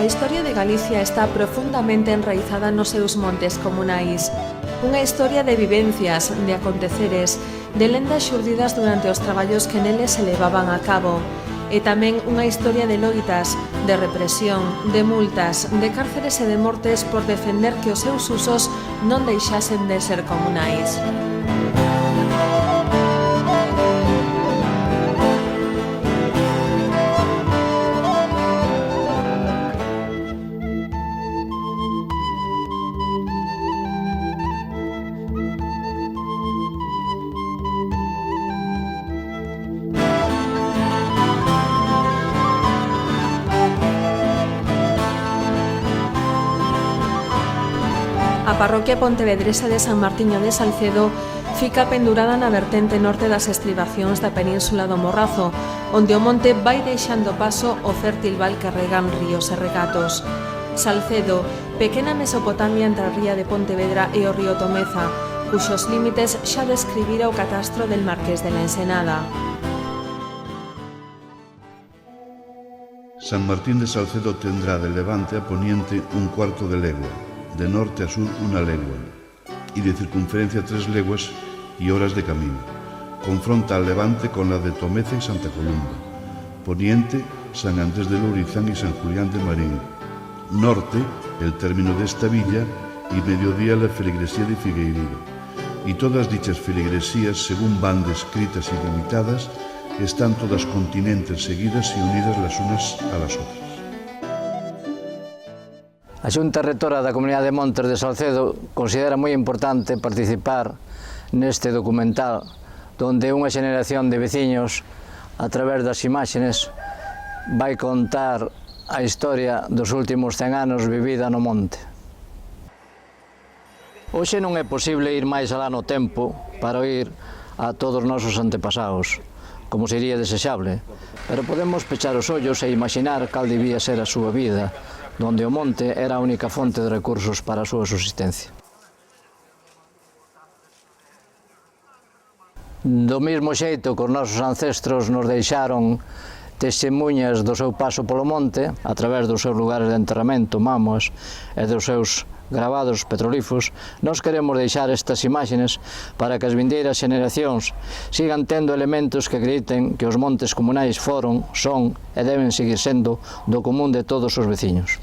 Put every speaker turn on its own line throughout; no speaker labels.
A historia de Galicia está profundamente enraizada nos seus montes comunais. Unha historia de vivencias, de aconteceres, de lendas xurdidas durante os traballos que neles se levaban a cabo. E tamén unha historia de loitas, de represión, de multas, de cárceres e de mortes por defender que os seus usos non deixasen de ser comunais. A parroquia pontevedresa de San Martiño de Salcedo fica pendurada na vertente norte das estribacións da península do Morrazo, onde o monte vai deixando paso ao fértil val que regan ríos e regatos. Salcedo, pequena Mesopotamia entre a ría de Pontevedra e o río Tomeza, cuxos límites xa describira o catastro del Marqués de la Ensenada.
San Martín de Salcedo tendrá de levante a poniente un cuarto de legua, de norte a sur una legua, y de circunferencia 3 leguas y horas de camino. Confronta al levante con la de Tomeza y Santa Columba. Poniente, San Andrés de Lourizán y San Julián de Marín. Norte, el término de esta villa, y mediodía la feligresía de Figueiredo. Y todas dichas feligresías, según van descritas y limitadas, están todas continentes seguidas y unidas las unas a las otras.
A Xunta Rectora da Comunidade de Montes de Salcedo considera moi importante participar neste documental donde unha xeneración de veciños, a través das imaxes, vai contar a historia dos últimos 100 anos vivida no monte. Hoxe non é posible ir máis alá no tempo para oír a todos os nosos antepasados, como sería desexable, pero podemos pechar os ollos e imaginar cal debía ser a súa vida, donde o monte era a única fonte de recursos para a súa subsistencia. Do mesmo xeito que os nosos ancestros nos deixaron testemunhas do seu paso polo monte, a través dos seus lugares de enterramento, mamos, e dos seus gravados petrolíferos, nós queremos deixar estas imaxes para que as vindeiras xeneracións sigan tendo elementos que acrediten que os montes comunais foron, son e deben seguir sendo do común de todos os veciños.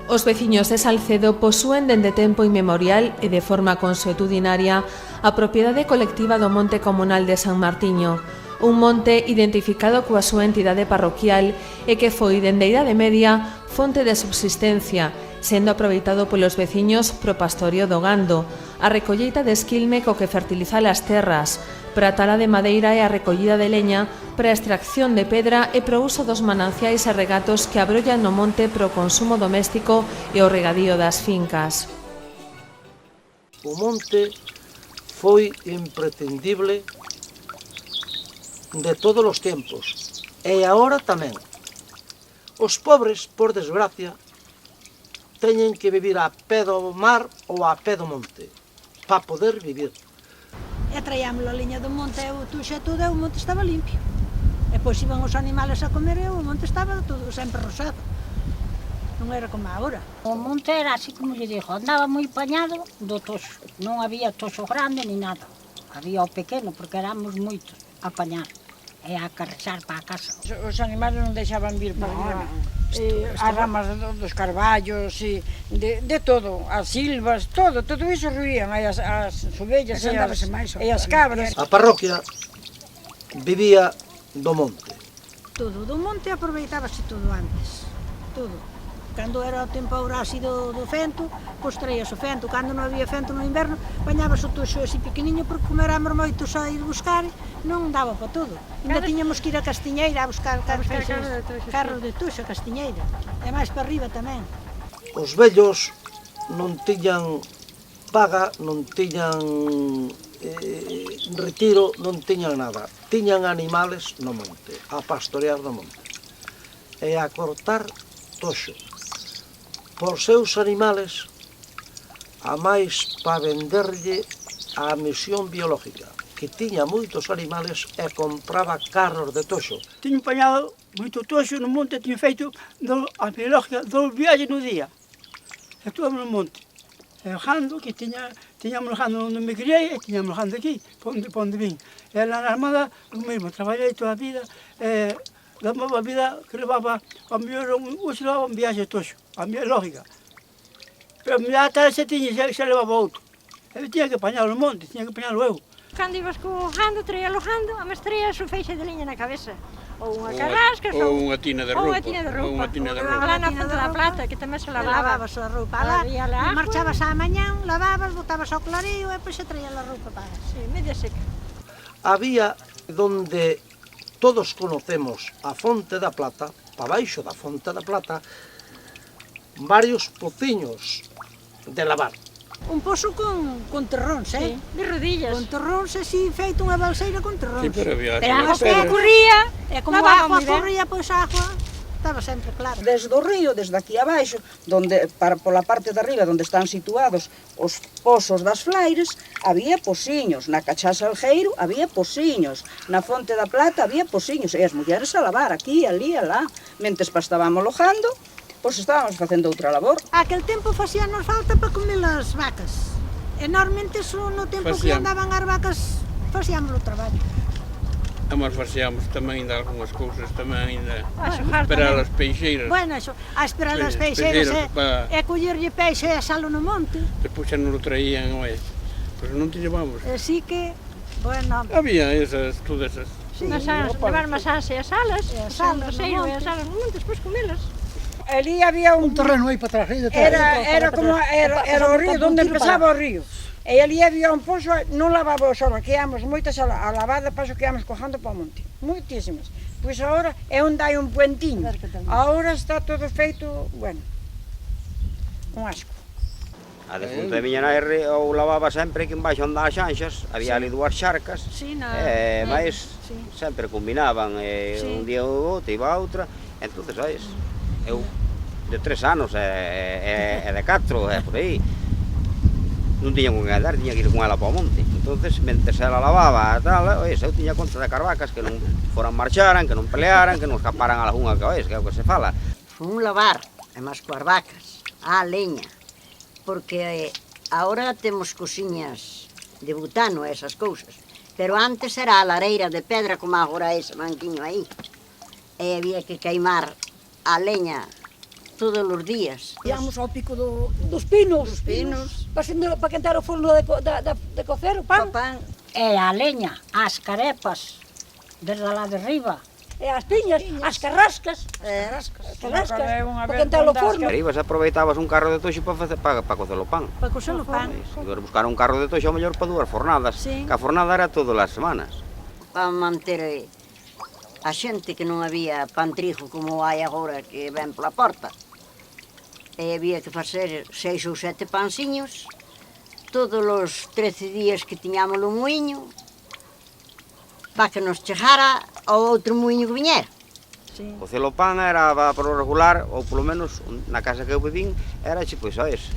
Os veciños de Salcedo posúen dende tempo inmemorial e de forma consuetudinaria a propiedade colectiva do Monte Comunal de San Martiño, un monte identificado coa súa entidade parroquial e que foi, dende a Idade Media, fonte de subsistencia, sendo aproveitado polos veciños pro pastorio do gando, a recolleita de esquilme co que fertilizar as terras, para a tala de madeira e a recollida de leña, para a extracción de pedra e pro uso dos mananciais e regatos que abrollan no monte pro consumo doméstico e o regadío das fincas.
O monte foi imprescindible de todos os tempos, e agora tamén. Os pobres, por desgracia, teñen que vivir a pé do mar ou a pé do monte, para poder vivir.
E traíamos a liña do monte, e o tuxe todo, e o monte estaba limpio. E pois iban os animales a comer, e o monte estaba todo sempre rosado. Non era como agora.
O monte era así como lle dixo, andaba moi pañado do toxo. Non había toxo grande ni nada. Había o pequeno, porque éramos moitos a pañar e a carrexar para a casa.
Os animales non deixaban vir para arriba. As ramas dos carballos, de todo, as silvas, todo iso ruían, as ovellas e as cabras.
A parroquia vivía do monte.
Todo, do monte aproveitábase todo antes, todo. Cando era o temporal así do fento, pois traías o fento. Cando non había fento no inverno, bañabas o toxo así pequeniño, porque como éramos moitos a ir buscar, non daba para todo. Ainda tiñamos que ir a Castiñeira a buscar carros de toxo, a Castiñeira. E máis para arriba tamén.
Os vellos non tiñan paga, non tiñan retiro, non tiñan nada. Tiñan animales no monte, a pastorear no monte. E a cortar toxo. Por seus animales, a máis para venderlle a misión biológica. que tiña moitos animales e compraba carros de toxo.
Tiño apañado moito toxo no monte, tiño feito a biológica 2 viaxes no día. Estuvamos no monte, lejando, que tiñamos lejando onde me criei e tiñamos lejando aquí, para onde vim. E na Armada, o mesmo, traballei toda a vida, levaba a vida que levaba, a mellor, hoxe levaba un viaxe de toxo, a biológica. Pero a tarde xa levaba outro. Eu tiña que apañalo no monte, tiña que apañalo eu.
Cando ibas co gando, traíalo gando, a mes traías o feixe de liña na cabeza. Ou unha carrasca,
ou unha tina de roupa.
Ou unha tina de roupa.
Ou unha tina de roupa.
Lá na Fonte da Plata, que tamén se lavaba. Lavabas a roupa lá, marchabas á mañán, lavabas, botabas ao clarío e depois se traía a roupa para. Sí, media seca.
Había donde todos conocemos a Fonte da Plata, para baixo da Fonte da Plata, varios pociños de lavar.
Un pozo con terróns, de rodillas. Con terróns, así, feito unha balseira con terróns.
Sí, pero había...
Pero a agua corría, e como a agua corría, pois a agua estaba sempre clara.
Desde o río, desde aquí abaixo, pola parte de arriba, onde están situados os pozos das Flaires, había pociños. Na Cachá Salgueiro había pociños. Na Fonte da Plata había pociños. E as mulleres a lavar aquí, ali, alá. Mentes estábamos lojando, pois estábamos facendo outra labor.
Aquel tempo facíanos falta para comer as vacas. Enormemente, no tempo que andaban as vacas, facíamos o traballo.
Mas facíamos tamén ainda algunhas cousas, tamén ainda esperar as peixeiras.
Bueno, a esperar as peixeiras e collerlle peixe e asalo no monte.
Depois xa non o traían, pois non tiñamos.
Así que, bueno...
Había esas, todas esas.
Levar masás e as alas, o roseiro e as alas no monte, despois comelas.
Ali había un
terreno aí para atrás,
era como o río, onde empezaba o río. E ali había un pozo, non lavaba só, que íamos moitas a lavada, paso que íamos cojando para o monte, moitísimas. Pois agora é onde hai un puentiño, agora está todo feito, bueno, un asco.
A defunta de miña nai ou lavaba sempre que embaixo onde as xanxas, había ali dúas xarcas, mas sempre combinaban, un día ou outro, iba a outra, entón, sabes, eu de 3 anos e de 4, por aí, non tiña con que andar, tiña que ir con ela para o monte. Entón, mentres ela lavaba e tal, eu tiña conta de carvacas que non foran marcharan, que non pelearan, que non escaparan a algunha que é o que se fala.
Fun lavar, e máis coas vacas, a leña, porque agora temos cociñas de butano e esas cousas, pero antes era a lareira de pedra como agora ese banquiño aí, e había que queimar a leña todos os días.
Íamos ao pico dos pinos, para quentar o forno de cocer o pan.
E a leña, as carepas, desde lá de arriba.
E as piñas, as carrascas, para quentar o forno.
Arriba se aproveitabas un carro de toxo para cocer o pan.
Para cocer o pan.
Buscar un carro de toxo, ao mellor para 2 fornadas, que a fornada era todas as semanas.
Para manter a xente que non había pan trigo como hai agora que ven pola porta. E había que facer 6 ou 7 panciños todos os 13 días que tiñamos o muiño para que nos chegara ao outro muiño que viñera.
Cocer o pan era para o regular, ou polo menos na casa que eu vivín, era pois, sabes,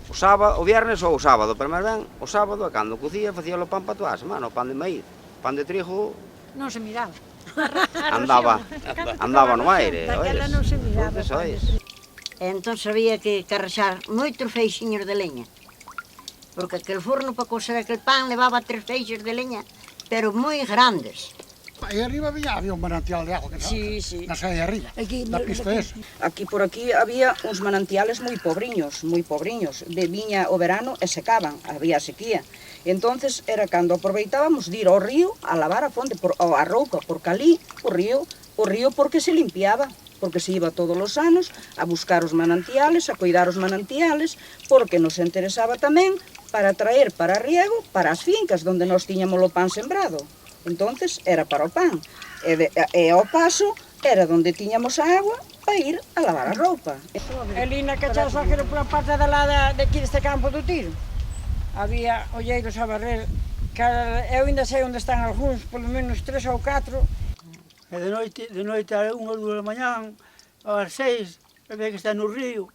o sábado, o viernes ou o sábado, pero máis ben, o sábado, cando cocía, facía o pan para toda a semana, o pan de maíz, pan de trigo...
Non se miraba.
Andaba no aire,
daquela non se miraba.
Entón había que carrexar moitos feixiños de leña, porque aquel forno para cocer aquel pan levaba 3 feixes de leña, pero moi grandes.
Aí arriba había un manantial de agua, na saída de arriba, na pista esa.
Aquí por aquí había uns manantiales moi pobriños, de viña o verano e secaban, había sequía. E entonces era cando aproveitábamos de ir ao río a lavar a fonte, a roupa, porque ali o río porque se limpiaba, porque se iba todos os anos a buscar os manantiales, a cuidar os manantiales, porque nos interesaba tamén para traer para riego, para as fincas onde nós tiñamos o pan sembrado. Entonces era para o pan, e ao paso era onde tiñamos a agua para ir a lavar a roupa.
Ali na Cachá Salgueiro, pola parte de lá daqui deste campo do Tiro, había olleiros a barrer, que eu ainda sei onde están algúns, polo menos 3 ou 4.
E de noite a 1 ou 2 da mañán, ás 6, había que estar no río,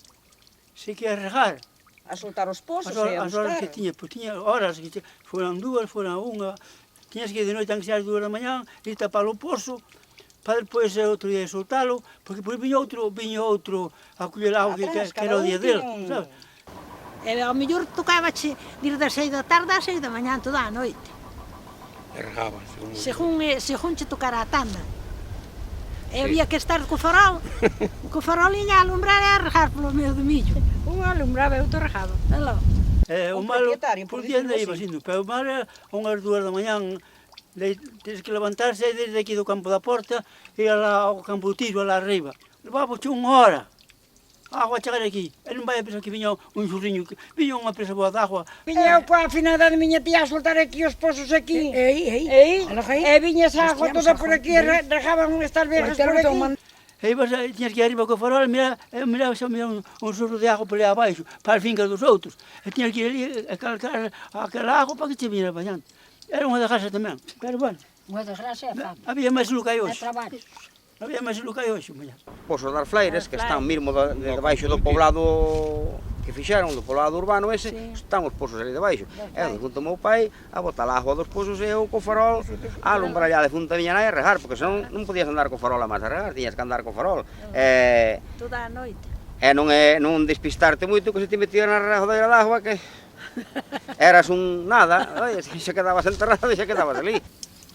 se que regar.
A soltar os pozos
e a buscar. As horas que tiña, pois tiña horas, foran 2, foran 1, tiñas que ir de noite a as 2 da mañá, ir tapar o pozo, para depois outro día soltalo, porque depois viña outro a coller auga que era o día dele, sabes?
E ao mellor tocábache dir das 6 da tarde ás 6 da mañá toda a noite.
E regaba,
según che tocara a tanda. E había que estar co farol, co farolinha a alumbrar e a regar polo medio do millo. Un alumbraba e outro regaba.
O malo, por día ainda iba sendo, pero o malo era unhas 2 da mañá, tens que levantarse desde aquí do campo da porta e ir ao campo do tiro, lá arriba. Levava unha hora. A agua a chegar aquí. E non vai a pensar que viña un xurriño, viña unha presa boa de agua.
Viña coa afinada de miña tía a soltar aquí os pozos aquí. E viña esa agua toda por aquí, regaban estas viejas por aquí.
E tiñas que ir arriba co farol e miraba un xurro de agua por aí abaixo, para as fincas dos outros. E tiñas que ir ali a calcar aquela agua para que te viñera bañando. Era unha desgracia tamén, pero bueno.
Unha desgracia é fama.
Había máis lo que hai hoxe.
É traballo.
Había máis lo que hai hoxe, mañá.
Pozos das Fleiras, que están mesmo debaixo do poblado que fixeron, do poblado urbano ese, están os pozos ali debaixo. E junto ao meu pai, a botar a agua dos pozos e eu co farol a alumbrar allá de punta da miña nai a regar, porque senón non podías andar co farol a máis a regar, tiñas que andar co farol.
Toda a noite.
E non despistarte moito, que se te metía na rejodeira de agua, que eras un nada, xa quedabas enterrado e xa quedabas ali.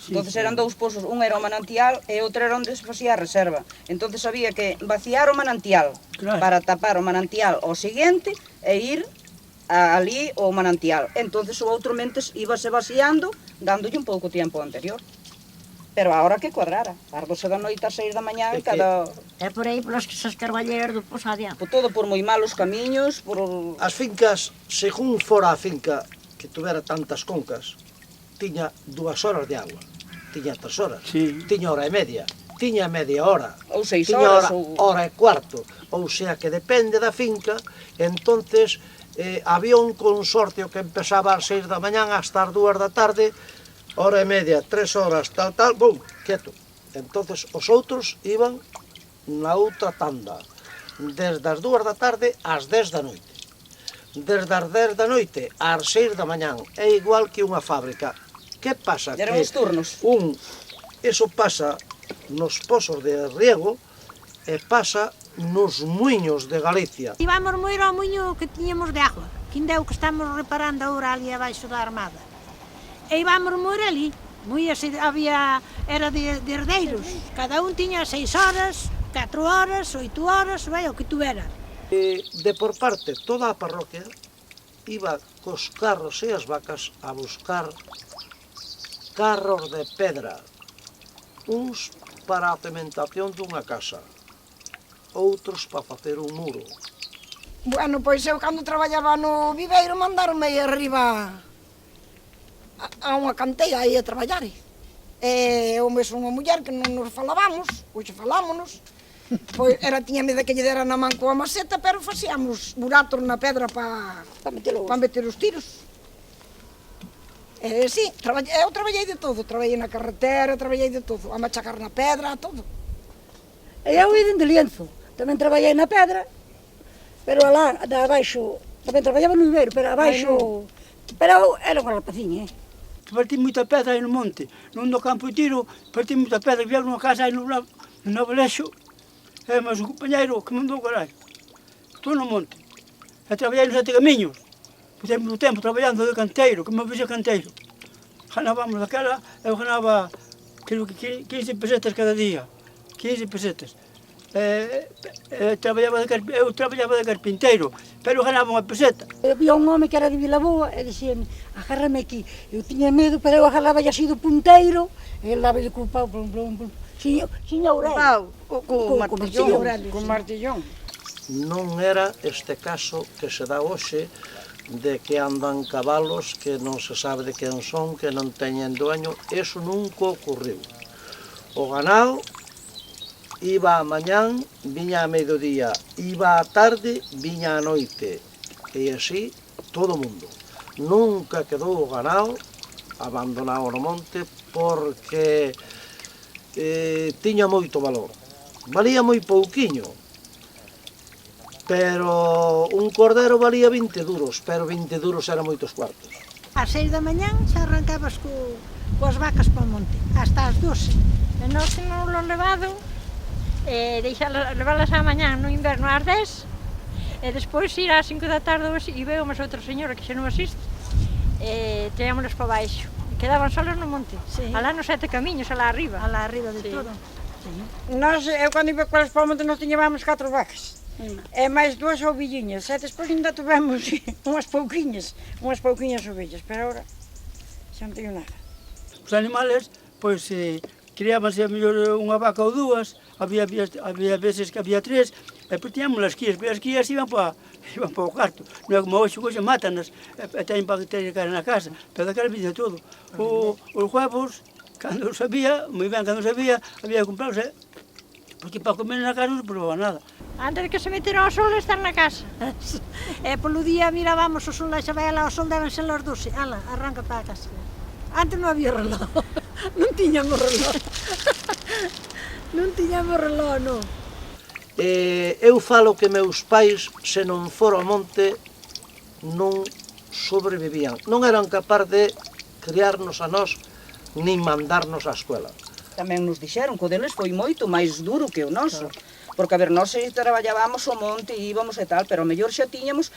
Entonces eran dous pozos, un era o manantial e outro era onde se facía a reserva. Entonces había que vaciar o manantial para tapar o manantial ao seguinte e ir ali ao manantial. Entonces o outro mentes íbase vaciando, dándolle un pouco tempo anterior. Pero agora que cuadrara, ás 12 da noite ás 6 da mañá en cada...
É por aí polas que esas carballeiras do pozo adiante.
Todo por moi malos camiños, por...
As fincas, según fora a finca que tuvera tantas concas, tiña 2 horas de agua, tiña 3 horas, tiña hora e media, tiña media hora,
ou 6
horas,
ou...
hora e cuarto, ou sea que depende da finca. Entonces había un consorcio que empezaba ás 6 da mañá hasta as 2 da tarde, hora e media, 3 horas, tal, bum, quieto. Entonces os outros iban na outra tanda, desde as 2 da tarde ás 10 da noite. Desde as 10 da noite ás 6 da mañán, é igual que unha fábrica. Que pasa?
Eran os turnos.
Eso pasa nos pozos de riego e pasa nos muiños de Galicia.
Íbamos moer ao muiño que tiñamos de agua, que ainda é o que estamos reparando agora ali abaixo da Armada. E íbamos moer ali, era de herdeiros, cada un tiña 6 horas, 4 horas, 8 horas, vai o que tuvera.
De por parte toda a parroquia iba cos carros e as vacas a buscar carros de pedra, uns para a cementación dunha casa, outros para facer un muro.
Bueno, pois eu cando traballaba no viveiro mandaronme aí arriba a unha canteira aí a traballar. E eu mesmo unha muller que non nos falábamos, hoxe falámonos, pois tiñame de que lle dera na man coa maceta, pero facíamos buratos na pedra para meter os tiros. Sí, eu traballei de todo, traballei na carretera, traballei de todo, a machacar na pedra, todo.
E eu ia de Lienzo, tamén traballei na pedra, pero alá, abaixo, tamén traballaba no viveiro, pero abaixo, pero era unha rapaciña,
Partí moita pedra aí no monte, non do campo de tiro, partí moita pedra, vieron unha casa aí no Valexo, e mas o compañeiro que mandou o caralho, estou no monte, e traballei nos 7 camiños, pusemos o tempo traballando de canteiro, que me fixo canteiro. Ganábamos daquela, eu ganaba, creo que 15 pesetas cada día, 15 pesetas. Eu traballaba de carpinteiro, pero ganaba unha peseta.
Eu via un home que era de Vilaboa e dixíame, agárrame aquí. Eu tiña medo, pero eu agarraba así do punteiro, e ele daba de culpado, sin Aurelio.
Con martillón.
Non era este caso que se dá hoxe, de que andan cabalos que non se sabe de quen son, que non teñen dueño. Eso nunca ocurriu. O ganado iba a mañán, viña a mediodía, iba a tarde, viña a noite, e así todo o mundo. Nunca quedou o ganado abandonado no monte porque tiña moito valor. Valía moi pouquiño, pero un cordero valía 20 duros, pero 20 duros eran moitos cuartos.
Ás 6 da mañán xa arrancabas coas vacas para o monte, hasta as 12.
E nós temos lo levado, leválas á mañán no inverno ás 10, e despois ir ás 5 da tarde e veíamos outra señora que xa non asiste, e traíamolas para baixo. Quedaban solas no monte, alá nos 7 camiños, alá arriba.
Alá arriba de todo.
Eu cando iba colas para o monte nós tiñábamos 4 vacas. E máis 2 ovelliñas, e despois ainda tivemos unhas pouquiñas ovellas, pero agora xa non teño nada.
Os animales, pois, criábanse a mellor unha vaca ou dúas, había veces que había 3, e pois tiñamos as crías, pero as crías iban para o carto. Non é como hoxe, mátanas, e teñen para ter cara na casa, pero daquela vida todo. Os huevos, cando sabía, moi ben cando sabía, había que comprarlos, porque para comer na casa non se probaba nada.
Antes de que se meteran ao sol, estar na casa.
E polo día mirábamos o sol, xa vai alá o sol, deben ser as 12, ala, arranca para a casa. Antes non había reloj, non tiñamos reloj. Non tiñamos reloj, non.
Eu falo que meus pais, se non fora ao monte, non sobrevivían. Non eran capaz de criarnos a nós, nin mandarnos á escuela.
Tamén nos dixeron que o deles foi moito máis duro que o noso. Porque, a ver, nós traballábamos o monte e íbamos e tal, pero ao mellor xa tiñamos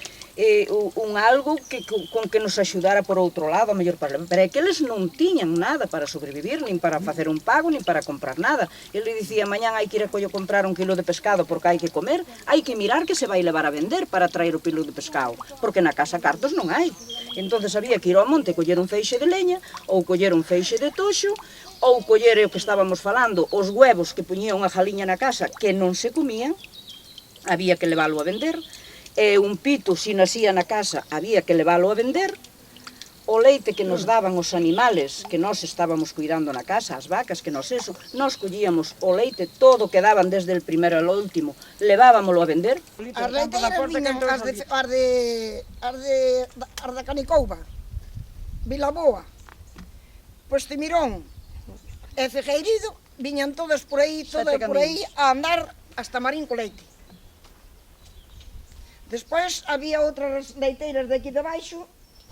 un algo con que nos axudara por outro lado, ao mellor para... Pero é que eles non tiñan nada para sobrevivir, nin para facer un pago, nin para comprar nada. Ele dicía, mañán hai que ir a comprar 1 quilo de pescado porque hai que comer, hai que mirar que se vai levar a vender para traer o quilo de pescado, porque na casa cartos non hai. Entonces había que ir ao monte, coller un feixe de leña, ou coller un feixe de toxo, ou coller o que estábamos falando, os huevos que puñía unha jaliña na casa que non se comían, había que leválo a vender, e un pito, se nacía na casa, había que leválo a vender, o leite que nos daban os animales que nós estábamos cuidando na casa, as vacas, que nos collíamos o leite, todo que daban desde el primero ao último, levábamolo a vender.
As leiteiras viñan as de Canicouba, Vilaboa, pois Timirón, e Cejeirido, viñan todas por aí, a andar hasta Marín co leite. Despois había outras leiteiras de aquí de baixo,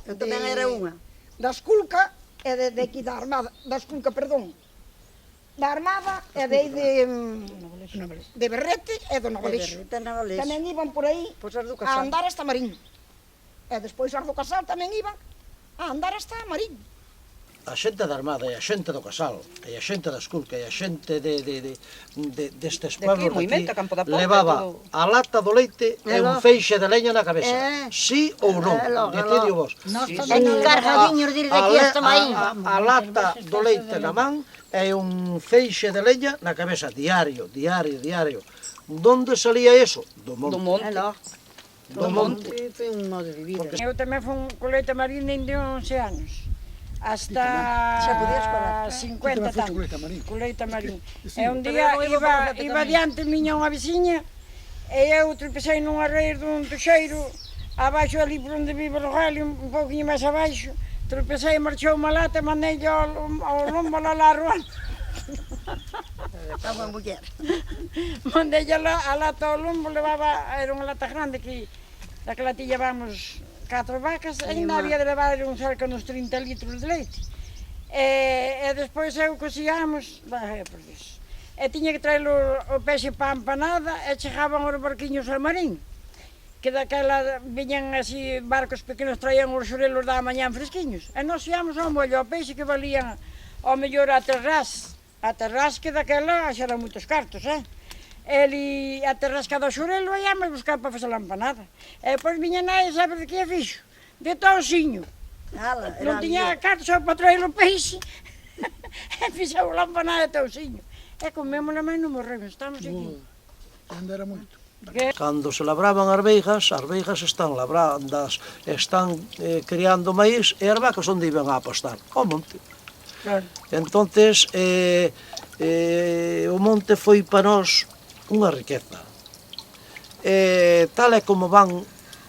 tamén era unha.
Da Esculca, e de aquí da Armada, da Esculca, perdón, da Armada e de Berrete e do Navalexo. Tamén iban por aí a andar hasta Marín. E despois as do Casal tamén iban a andar hasta Marín.
A xente da Armada e a xente do Casal e a xente da Esculca e a xente destes pueblos de aquí levaba a lata do leite e un feixe de leña na cabeza. Sí ou non? Decidio vos.
Encargadinhos de ir de aquí hasta Maín.
A lata do leite na man e un feixe de leña na cabeza. Diario. Donde salía eso? Do monte. Do monte.
Foi un modo de vida. Eu tamén fui con leite marín de 11 años. Hasta 50 tantos, con leite marín. E un día iba diante miña unha veciña e eu tropecei nunha raíz dun toxeiro abaixo ali por onde vive o Rogelio, un pouquinho máis abaixo, tropecei, marchou unha lata e mandei ao lombo lá a rua.
Estaba muller.
Mandei a lata ao lombo, era unha lata grande que daquela ti llevamos 4 vacas, ainda había de levar cerca uns 30 litros de leite. E despois eu cociámos, por Dios, e tiña que traer o peixe para a empanada e chegaban os barquiños ao Marín, que daquela viñan así barcos pequenos, traían os xorelos da mañán fresquiños. E nós íamos ao mollo, ao peixe que valían ao mellor a terrás que daquela xa eran moitos cartos, Ele a terrasca do xurelo e íamos buscar para facer a empanada. E depois viña nai, sabe de que a fixo? De touxiño. Non tiña cartos só para traer o peixe. E fixou a empanada de touxiño. E comémola, mas non morremos, estamos aquí.
Ainda era moito. Cando se labraban as veigas están labrandas, están criando maíz e as vacas onde iban a pastar? Ao monte. Entonces, o monte foi para nós unha riqueza. Tal é como van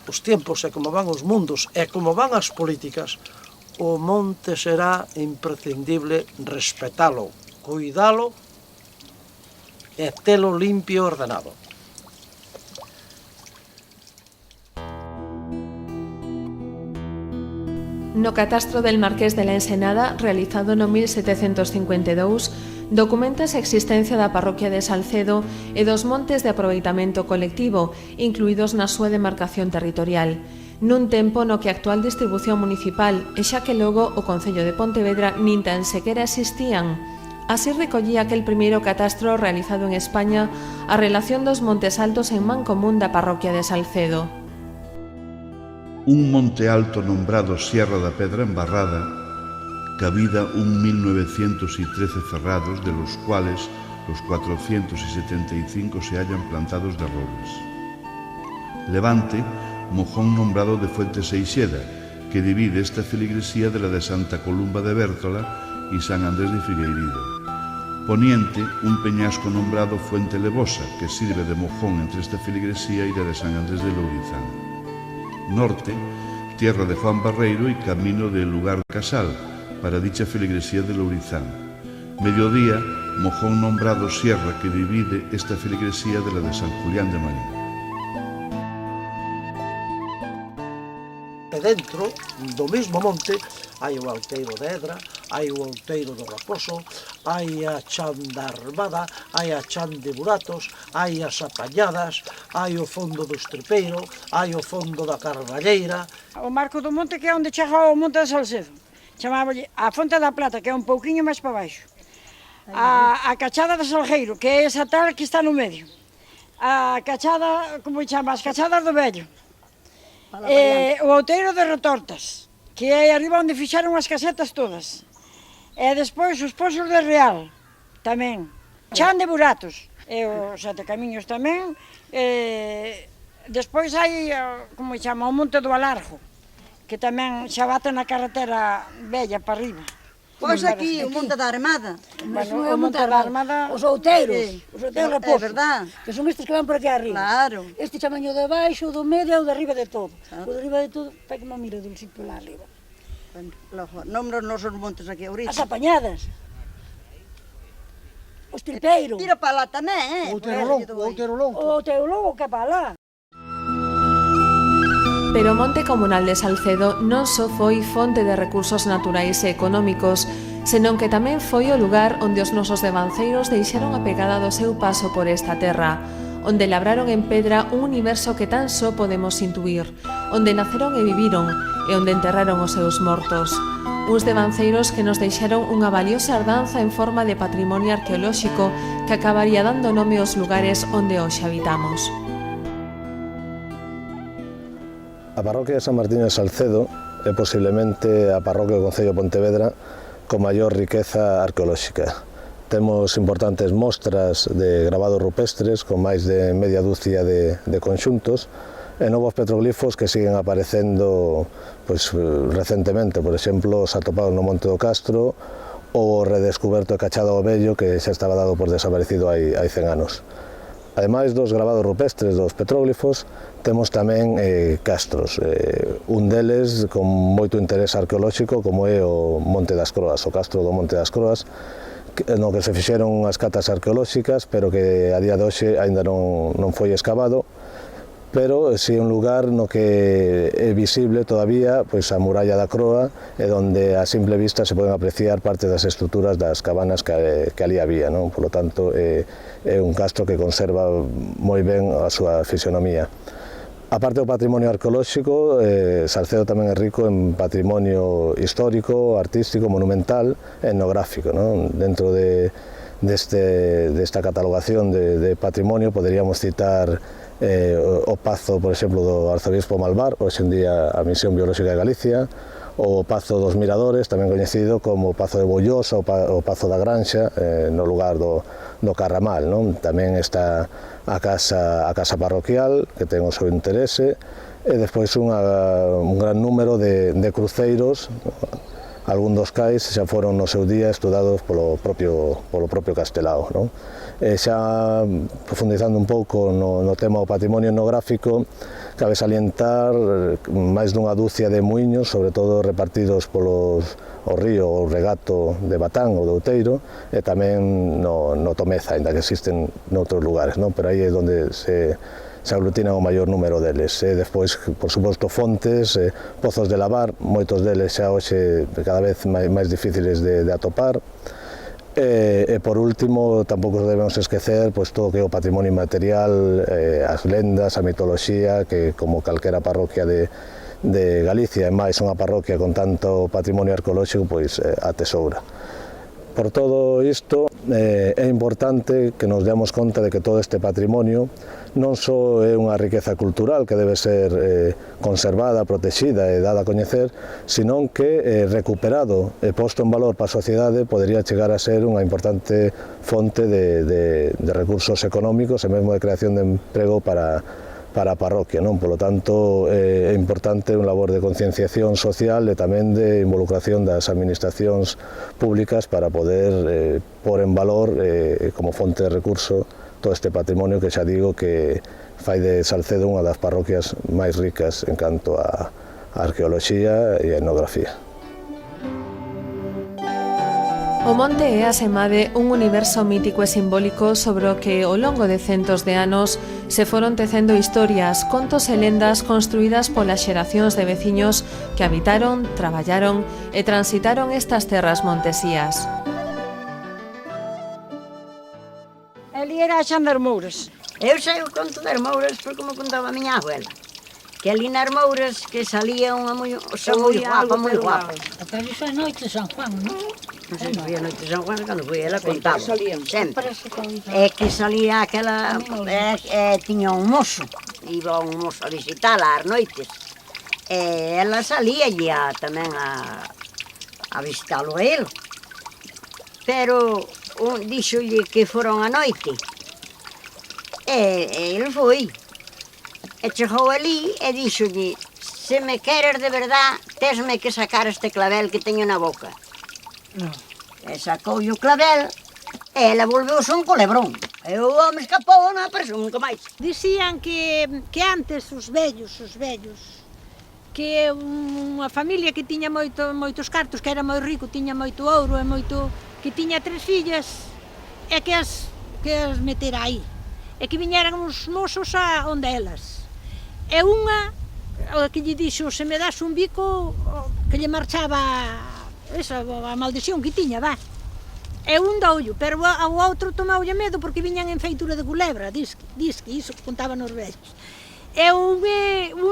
os tempos, e como van os mundos, e como van as políticas, o monte será imprescindible respetalo, cuidalo e telo limpio e ordenado.
No catastro del Marqués de la Ensenada, realizado no 1752, documentase a existencia da parroquia de Salcedo e dos montes de aproveitamento colectivo, incluídos na súa demarcación territorial, nun tempo no que a actual distribución municipal e xa que logo o Concello de Pontevedra nin tan sequera existían. Así recollía aquel primeiro catastro realizado en España a relación dos montes altos en mancomún da parroquia de Salcedo.
Un monte alto nombrado Sierra da Pedra Embarrada, cabida 1913 ferrados, de los cuales los 475 se hallan plantados de robles. Levante, mojón nombrado de Fuente Seixeda, que divide esta feligresía de la de Santa Columba de Bértola y San Andrés de Figueirido. Poniente, un peñasco nombrado Fuente Levosa, que sirve de mojón entre esta feligresía y la de San Andrés de Lourizán. Norte, tierra de Juan Barreiro y camino del lugar Casal, para dicha feligresía de Lourizán. Mediodía, mojón nombrado Sierra, que divide esta feligresía de la de San Julián de Marín.
E dentro do mesmo monte hai o Outeiro de Edra, hai o Outeiro do Raposo, hai a Chan da Armada, hai a Chan de Buratos, hai as Apañadas, hai o fondo do Estrepeiro, hai o fondo da Carballeira.
O Marco do Monte, que é onde chega o Monte de Salcedo, chamáballe a Fonte da Plata, que é un pouquiño máis para baixo, a Cachada de Salgueiro, que é esa tal que está no medio, a Cachada, como chama, as Cachadas do Vello, o Outeiro de Retortas, que é arriba onde fixaron as casetas todas. E despois os Pozos de Real, tamén. Chan de Buratos, e os Sete Camiños tamén. Despois hai, como chama, o Monte do Alargo, que tamén xa bate na carretera bella para arriba.
Pois aquí, o Monte da Armada.
Bueno, o Monte da Armada...
Os outeiros, os outeiros raposos.
É verdad.
Que son estes que van por aquí arriba.
Claro.
Este chamaño de baixo, do medio e o de arriba de todo. O de arriba de todo, para que me miro dun sitio lá arriba.
Nombros nosos montes aquí ahorita.
As Apañadas. O Estilpeiro.
Tira para lá tamén,
O Outeiro Longo.
O Outeiro Longo que para lá.
Pero o Monte Comunal de Salcedo non só foi fonte de recursos naturais e económicos, senón que tamén foi o lugar onde os nosos devanceiros deixaron a pegada do seu paso por esta terra, onde labraron en pedra un universo que tan só podemos intuir, onde naceron e viviron e onde enterraron os seus mortos. Uns devanceiros que nos deixaron unha valiosa herdanza en forma de patrimonio arqueolóxico que acabaría dando nome aos lugares onde hoxe habitamos.
A parroquia de San Martiño de Salcedo é posiblemente a parroquia do Concello de Pontevedra con maior riqueza arqueolóxica. Temos importantes mostras de gravados rupestres con máis de media dúcia de conxuntos e novos petroglifos que siguen aparecendo recentemente, por exemplo, os atopados no Monte do Castro ou o redescuberto de Cachada do Vello, que xa estaba dado por desaparecido hai 100 anos. Ademais dos gravados rupestres dos petróglifos, temos tamén castros, un deles con moito interés arqueolóxico, como é o Monte das Croas, o castro do Monte das Croas, no que se fixeron as catas arqueolóxicas, pero que a día de hoxe aínda non foi escavado, pero si é un lugar no que é visible todavía a muralla da Croa, e onde a simple vista se poden apreciar parte das estruturas das cabanas que ali había, non? Por lo tanto, é un castro que conserva moi ben a súa fisionomía. A parte do patrimonio arqueolóxico, Salcedo tamén é rico en patrimonio histórico, artístico, monumental e etnográfico, non? Dentro desta catalogación de patrimonio poderíamos citar o pazo, por exemplo, do arzobispo Malvar, hoxe en día a Misión Biolóxica de Galicia, o Pazo dos Miradores, tamén coñecido como o Pazo de Bollosa, o Pazo da Granxa, no lugar do Carramal, non? Tamén está a casa parroquial, que ten o seu interese, e despois un gran número de cruceiros, algún dos cais xa foron no seu día estudados polo propio Castelao, non? E xa profundizando un pouco no tema do patrimonio etnográfico, cabe salientar máis dunha dúcia de muiños, sobre todo repartidos o río, o regato de Batán ou de Outeiro, e tamén no Tomeza, ainda que existen noutros lugares, non? Pero aí é onde se se aglutinan o maior número deles. Despois, por suposto, fontes, pozos de lavar, moitos deles xa hoxe cada vez máis difíciles de atopar. E por último, tampouco debemos esquecer todo o que é o patrimonio inmaterial, as lendas, a mitoloxía, que como calquera parroquia de Galicia, e máis unha parroquia con tanto patrimonio arqueolóxico, pois a tesoura. Por todo isto, é importante que nos demos conta de que todo este patrimonio non só é unha riqueza cultural que debe ser conservada, protexida e dada a coñecer, senón que recuperado e posto en valor para a sociedade podería chegar a ser unha importante fonte de recursos económicos e mesmo de creación de emprego para a parroquia, non? Polo tanto, é importante unha labor de concienciación social e tamén de involucración das administracións públicas para poder pôr en valor como fonte de recurso todo este patrimonio que xa digo que fai de Salcedo unha das parroquias máis ricas en canto a arqueoloxía e a etnografía.
O monte é asemade un universo mítico e simbólico sobre o que ao longo de centos de anos se foron tecendo historias, contos e lendas construídas polas xeracións de veciños que habitaron, traballaron e transitaron estas terras montesías.
Ali era a xan das Mouras.
Eu sei o conto das Mouras porque me contaba a miña abuela. Que ali nas Mouras que salía unha moi guapa.
Até ali foi noite de San Juan, non?
Non sei se foi a noite de San Juan, cando foi ela contaba, sempre. É que salía aquela, tiña un mozo, iba un mozo a visitala ás noites. E ela salía tamén a visitalo a él. Pero díxolle que foron a noite. E ele foi. E chegou ali e díxolle, se me queres de verdad, tesme que sacar este clavel que teño na boca. E sacoulle o clavel e ela volveuse un colebrón. E o home escapou, non apareceu nunca máis.
Dicían que antes os vellos, que unha familia que tiña moitos cartos, que era moi rico, tiña moito ouro e que tiña 3 fillas, e que as metera aí. E que viñeran uns mozos a onde elas. E unha que lle dixo, se me das un bico, que lle marchaba a maldición que tiña, va. E un doullo, pero ao outro tomoulle medo porque viñan en feitura de culebra, disque, iso que contaban os vellos. E un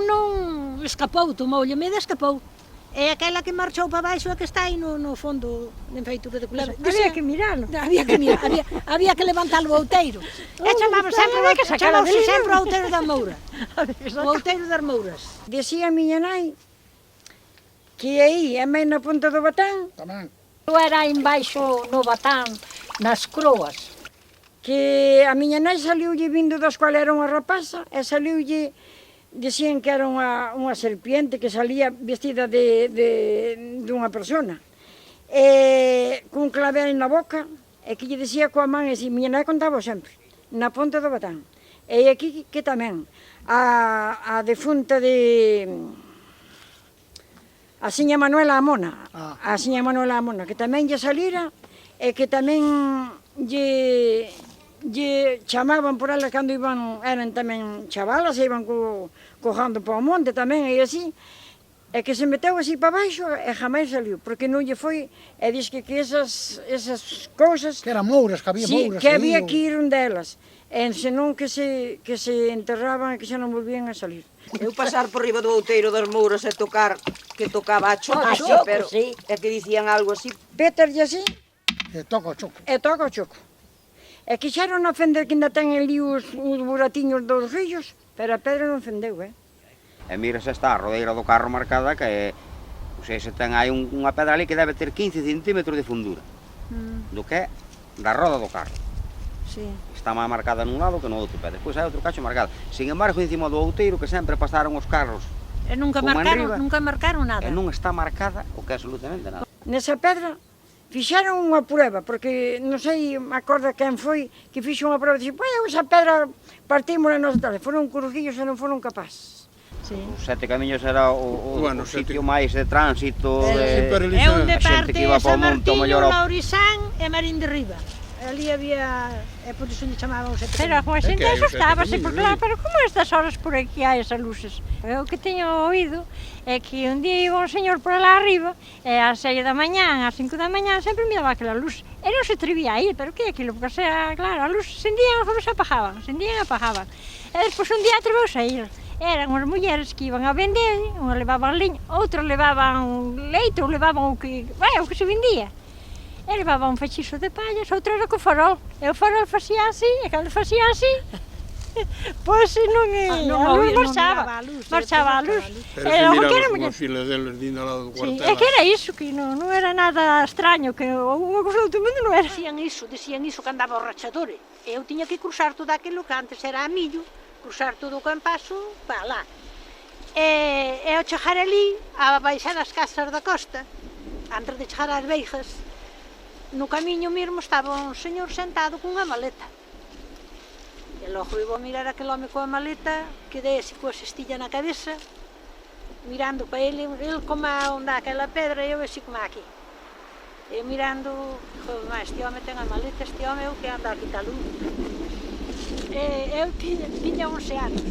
non escapou, tomoulle medo e escapou. E aquela que marchou para baixo é que está aí no fondo en feitura de culebra.
Había que miralo.
Había que levantar o outeiro. E chamaba sempre o outeiro da Moura. O outeiro das Mouras.
Decía a miña nai que aí, a mei na Ponta do Batán,
Eu era aí embaixo no Batán, nas Croas.
Que a miña nai saliulle vindo da escola, era unha rapaza, e saliulle, dicían que era unha serpiente que salía vestida de unha persona. E cun clavel na boca, e que lle dicía coa man, e miña nai contaba sempre, na Ponta do Batán. E aquí que tamén, a defunta de... A seña Manuela Amona, que tamén lle salira e que tamén lle chamaban por ela cando eran tamén chavalas, e iban cojando para o monte tamén e así, e que se meteu así para baixo e jamás saliu, porque non lle foi, e diz que esas cousas...
Que eran mouras, que había mouras.
Sí, que había que ir un delas, e senón que se enterraban e que xa non volvían a salir.
Eu pasar por riba do outeiro das Mouras e tocar, que tocaba a choco, pero é que dicían algo así.
Péterlle así,
e toca o choco.
E toca o choco. E quixeron ofender que ainda ten ali os buratiños dos ríos, pero a pedra non ofendeu,
E mira se está a rodeira do carro marcada, que se ten aí unha pedra ali que debe ter 15 centímetros de fundura, do que é da roda do carro.
Sí.
Está máis marcada nun lado que no outro pé. Despois hai outro cacho marcado. Sin embargo, encima do outeiro que sempre pasaron os carros.
E nunca marcaron nada.
E non está marcada o que é absolutamente nada.
Nesa pedra fixeron unha prueba, porque non sei, me acorda quen foi que fixo unha prueba, dixo, esa pedra partímola nos tal, foron curujillos e non foron capaces.
Sí.
Os 7 camiños era o sitio máis de tránsito,
é onde parte San Martiño, Laurisán e Marín de Riba. ali había, é por iso onde chamaban os sete
Pero a
camiños.
xente asustábase, porque claro, pero como a estas horas por aquí hai esas luces? Eu que teño oído é que un día iba un señor por lá arriba e ás 6 da mañá, ás 5 da mañá sempre miraba aquela luz e non se atrevía a ir, pero que é aquilo? Porque, claro, a luz se encendían, os se apagaban, se encendían e apagaban. E despois un día atreveuse a ir. Eran unhas mulleres que iban a vender, unha levaban liña, outras levaban leite ou levaban o que se vendía. E levaba un fechizo de pallas, outro era co farol. E o farol facía así, e cando facía así, pois non a luz marchaba a luz.
Pero se miramos unha fila deles dindo ao lado do cuartel.
É que era iso, que non era nada extraño, que unha cousa do outro mundo non era.
Decían iso que andaba o rachadores. Eu tiña que cruzar todo aquilo que antes era a millo, cruzar todo o campazo para lá. E ao chegar ali, a baixar as casas da costa, antes de chegar ás Beijas, no camiño mesmo estaba un señor sentado cunha maleta. E logo iba a mirar aquel home coa maleta, quedei así coa cestilla na cabeza, mirando para ele como onde aquela pedra, e eu así como aquí. E mirando, este home ten a maleta, este home é o que anda aquí tal luz. Eu tiña 11 anos.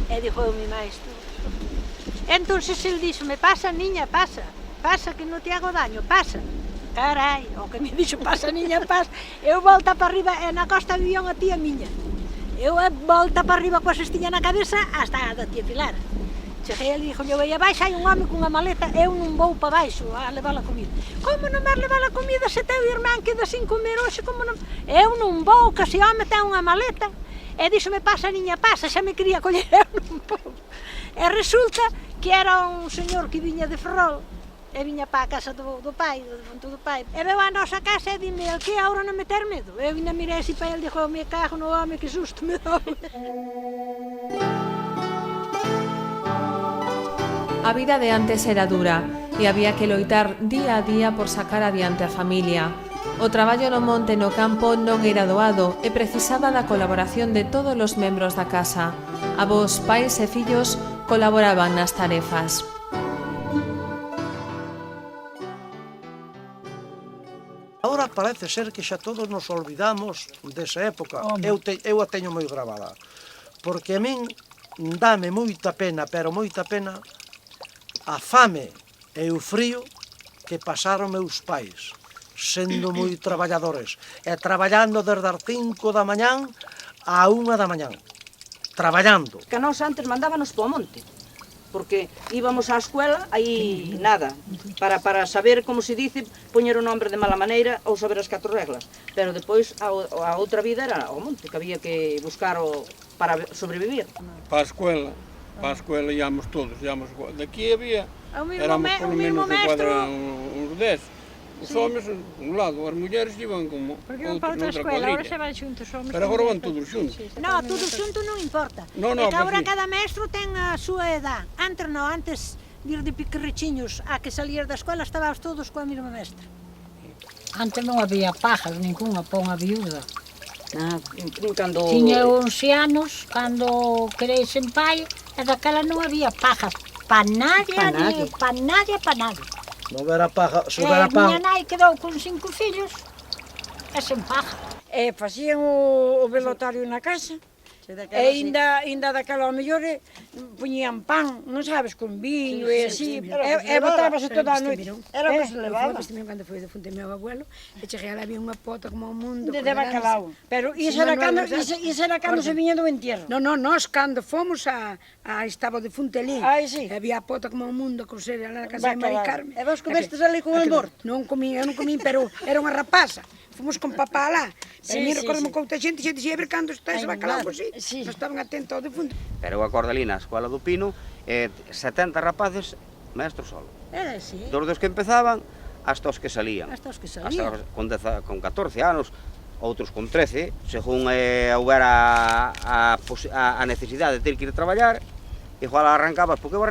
E dixo o mi maestro. Entonces ele dixo-me, pasa niña, pasa que non te hago daño, pasa. Carai, o que me dixo, pasa niña, pasa. Eu volta para arriba, e na costa vivía unha tía miña. Eu volta para arriba coa cestiña na cabeza hasta a da tía Pilar. Cheguei ali e dixo, aí abaixo hai un home cunha maleta, eu non vou para baixo a levar a comida. Como non vas levar a comida se teu irmán queda sin comer hoxe, como non? Eu non vou, que ese home ten unha maleta. E dixo-me, pasa niña, pasa, xa me quería coller, eu non vou. E resulta que era un señor que viña de Ferrol, e viña para a casa do pai, do defunto do pai. E veu á nosa casa e dime, el que agora non me ter medo? Eu ainda mirei así para ele e dixo, me cago no home, que susto me dou.
A vida de antes era dura e había que loitar día a día por sacar adiante a familia. O traballo no monte e no campo non era doado e precisaba da colaboración de todos os membros da casa. Avós, pais e fillos colaboraban nas tarefas.
Ahora parece ser que xa todos nos olvidamos desa época. Eu a teño moi gravada. Porque a min dame moita pena, pero moita pena, a fame e o frío que pasaron meus pais, sendo moi traballadores, e traballando desde as 5 da mañán a 1 da mañán, traballando.
Que nós antes mandábanos po monte, porque íbamos á escuela, aí nada, para saber, como se dice, poñer o nombre de mala maneira ou saber as 4 reglas. Pero depois a outra vida era ao monte, que había que buscar para sobrevivir.
Para a escuela íamos todos, daqui había, éramos por lo menos de cuadra uns 10. Os homens, un lado, as mulleres iban como
para outra escuela, agora se van xuntos os homens.
Pero agora van todos xuntos.
Non, todos xuntos non importa. É que agora cada maestro ten a súa edad. Antes vir de piquerrichiños a que salir da escola estabas todos coa mesma mestra.
Antes non había pajas, ninguna para unha viúda.
Cando...
Tiña 11 anos, cando quedei sen pai, e daquela non había pajas pa nadie.
Non era paja, se era pan.
Miña nai quedou con 5 fillos e sen paja.
E facían o velotario na casa. E ainda daquela ao mellor poñían pan, non sabes, con viño e así, e botábase toda a noite.
Era o que se levaba.
Cando foi de funte meu abuelo, e cheguei lá, había unha pota como o mundo.
De bacalao.
Pero iso era cando se viña do entierro.
Non, nós cando fomos estaba de funte ali, había a pota como o mundo con sede lá na casa de Mari Carmen.
E vos comestes ali con el morto?
Non comín, eu non comín, pero era unha rapaza. Fomos con papá lá. Pero mira, recordo-me con outra xente dixía, ver cando está ese bacalao, pois sí. Non estaban atentos ao defunto.
Pero eu acordo ali na Escola do Pino, 70 rapaces, maestro solo.
Sí.
Dos que empezaban, hasta os que salían.
Hasta os que salían.
Hasta con 14 anos, outros con 13, según houbera a necesidade de ter que ir a traballar, igual arrancabas, porque eu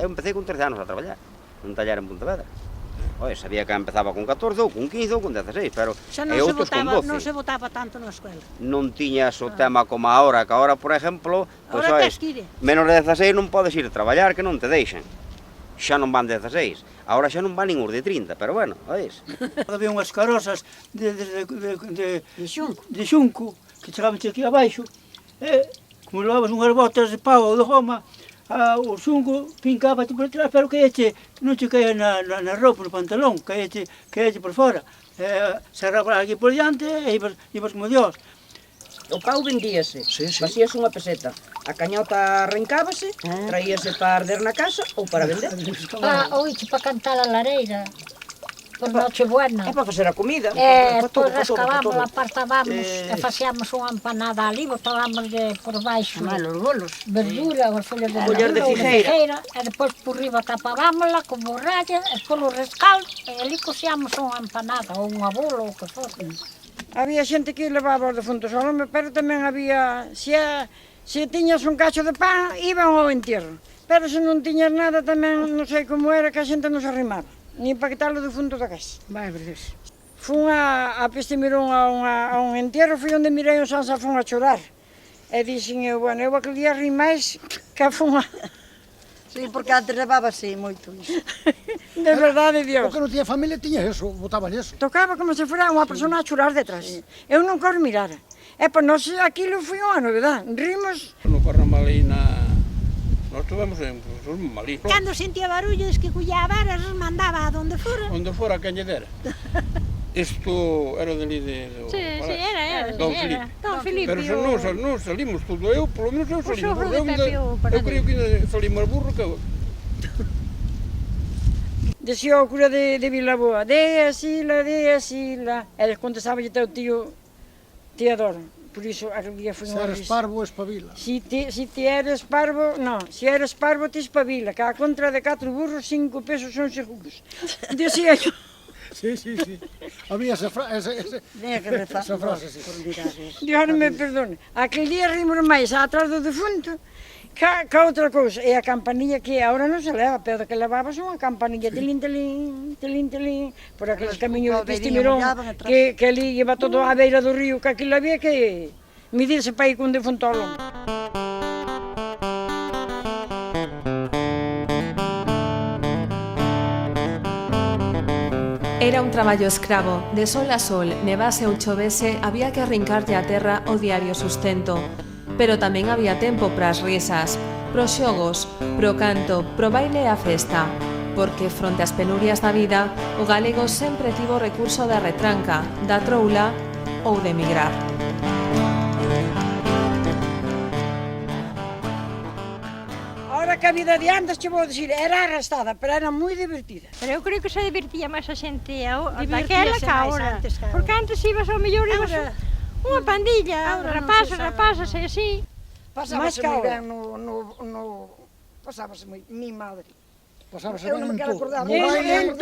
empecé con 13 anos a traballar, nun taller en Pontevedra. Sabía que empezaba con 14, ou con 15, ou con 16, pero outros con 12.
Non se votaba tanto na escola.
Non tiñas o tema como agora, que agora, por exemplo, menos de 16 non podes ir a traballar, que non te deixan. xa non van 16. Agora xa non van nin os de 30, pero bueno, ois.
Había unhas carosas de xunco que chegaban aquí abaixo, e como levabas unhas botas de pau ou de goma, o xunco pincaba por detrás, pero non che caía na roupa, no pantalón, caía por fora. Se arrababa aquí por diante e ibas como Dios.
O pau vendíase, facíase unha peseta. A cañota arrancábase, traíase para arder na casa ou para vender.
Oiche, para cantar a lareira, por Nochebuena.
É para facer a comida.
Pois rascábamos, apartábamos e facíamos unha empanada ali, botábamos por baixo verdura, as follas de figueira, e depois por riba tapábamosla con borralla, e polo rescaldo, e ali cosíamos unha empanada ou unha bola ou o que fose.
Había xente que levaba os defuntos ao lume, pero tamén había, se tiñas un cacho de pan, iban ao entierro. Pero se non tiñas nada tamén, non sei como era, que a xente non se arrimaba, nin para quitar o defunto da casa.
Vai, verdade.
Fun a Peste Mirón a un entierro, foi onde mirei o San Safón a chorar. E dixen eu, bueno, eu aquel día ri máis que fun a...
Sí, porque antes levábase moito iso.
De verdade, Dios.
O que non tiña familia tiña eso, botaban eso.
Tocaba como se fora unha persona a chorar detrás. Eu non cor mirara. E para nós aquilo foi unha novedade. Rimos...
No Carnamalina, nós estuvemos en Malí.
Cando sentía barullos que cullaba varas, mandaba a donde fora.
Onde fora a cañedera. Isto era dali de...
Sí, era.
Don Filipe.
Don Filipe.
Pero se non salimos todo, eu, polo menos eu salimos.
O xofre de Pepe o
Eu creo que salimos burro que...
Decía o cura de Vilaboa, de asila, e les contestaba teu tío Teodoro. Por iso, aquel día foi unha
risa. Se eres parvo, espabila.
Si ti eres parvo, non, si eres parvo, ti espabila, que a contra de 4 burros, 5 pesos son seguros. Decía yo.
Sí. Había esa frase, sí.
Dios me perdone. Aquel día rimos máis atrás do defunto que outra cousa. E a campanilla que agora non se leva, pero que levabas unha campanilla tilín, por aqueles camiños de Peste Mirón, que ali iba todo á beira do río, que aquilo había que medirse para ir cun defunto ao lombo.
Era un traballo escravo, de sol a sol, nevase ou chovese, había que arrincarlle a terra o diario sustento. Pero tamén había tempo para as risas, pros xogos, pro canto, pro baile e a festa. Porque, fronte ás penurias da vida, o galego sempre tivo recurso da retranca, da troula ou de emigrar.
Que a vida de antes, che vou dicir, era arrastada, pero era moi divertida.
Pero eu creo que se divertía máis a xente daquela que agora. Porque antes ibas ao mellor, ibas unha pandilla, rapazas e así.
Pasábase moi ben pasábase moi, mi madre.
Pasábase ben en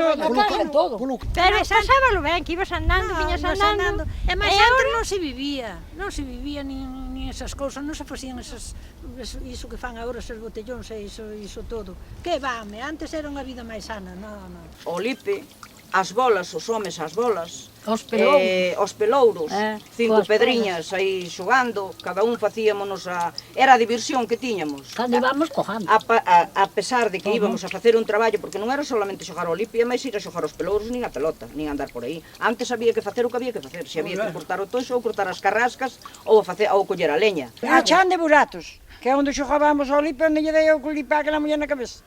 todo.
Pero pasábalo ben, que ibas andando, viñas andando.
E máis antes non se vivía nin esas cousas, non se facían iso que fan agora, esos botellóns e iso todo. Que vame, antes era unha vida máis sana, non.
O lipe, as bolas, os homes as bolas,
os
pelouros, 5 pedriñas aí xogando, cada un facíamonos era a diversión que tiñamos.
Cando íbamos cojando.
A pesar de que íbamos a facer un traballo, porque non era solamente xogar ao lipe, e máis ir a xogar aos pelouros, nin a pelota, nin andar por aí. Antes había que facer o que había que facer, se había que cortar o toxo, ou cortar as carrascas, ou coller a leña.
A chan de buratos, que é onde xogábamos ao lipe, onde lle dei o lipe a aquela muller na cabeza.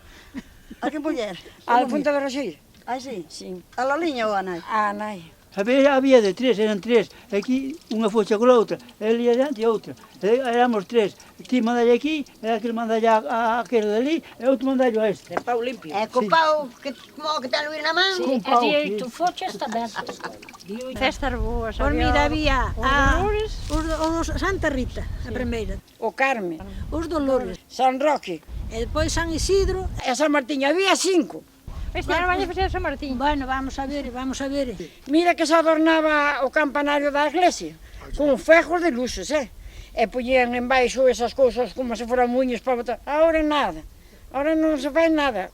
A que muller?
A punta da Raxeira.
Ah, sí?
Sí.
A Laliña ou a nai?
A nai.
Había de tres, eran tres. Aquí unha focha con a outra, ele adiante e outra. Éramos tres. Ti mandalle aquí, e aquel mandalle a aquele dali, e outro mandalle a este.
É pau limpio.
É co pau como que ten o ir na man.
Sí, e direito fochas tamén.
Festas boas.
Pois mira, había os Santa Rita, a primeira.
O Carme.
Os Dolores.
San Roque.
E depois San Isidro.
E San Martiño. Había 5.
Este ano vai a facer San Martín.
Bueno, vamos a ver.
Mira que se adornaba o campanario da iglesia, con fejos de luces, e poñían en baixo esas cousas como se foran muñes para botar. Agora nada, agora non se fai nada.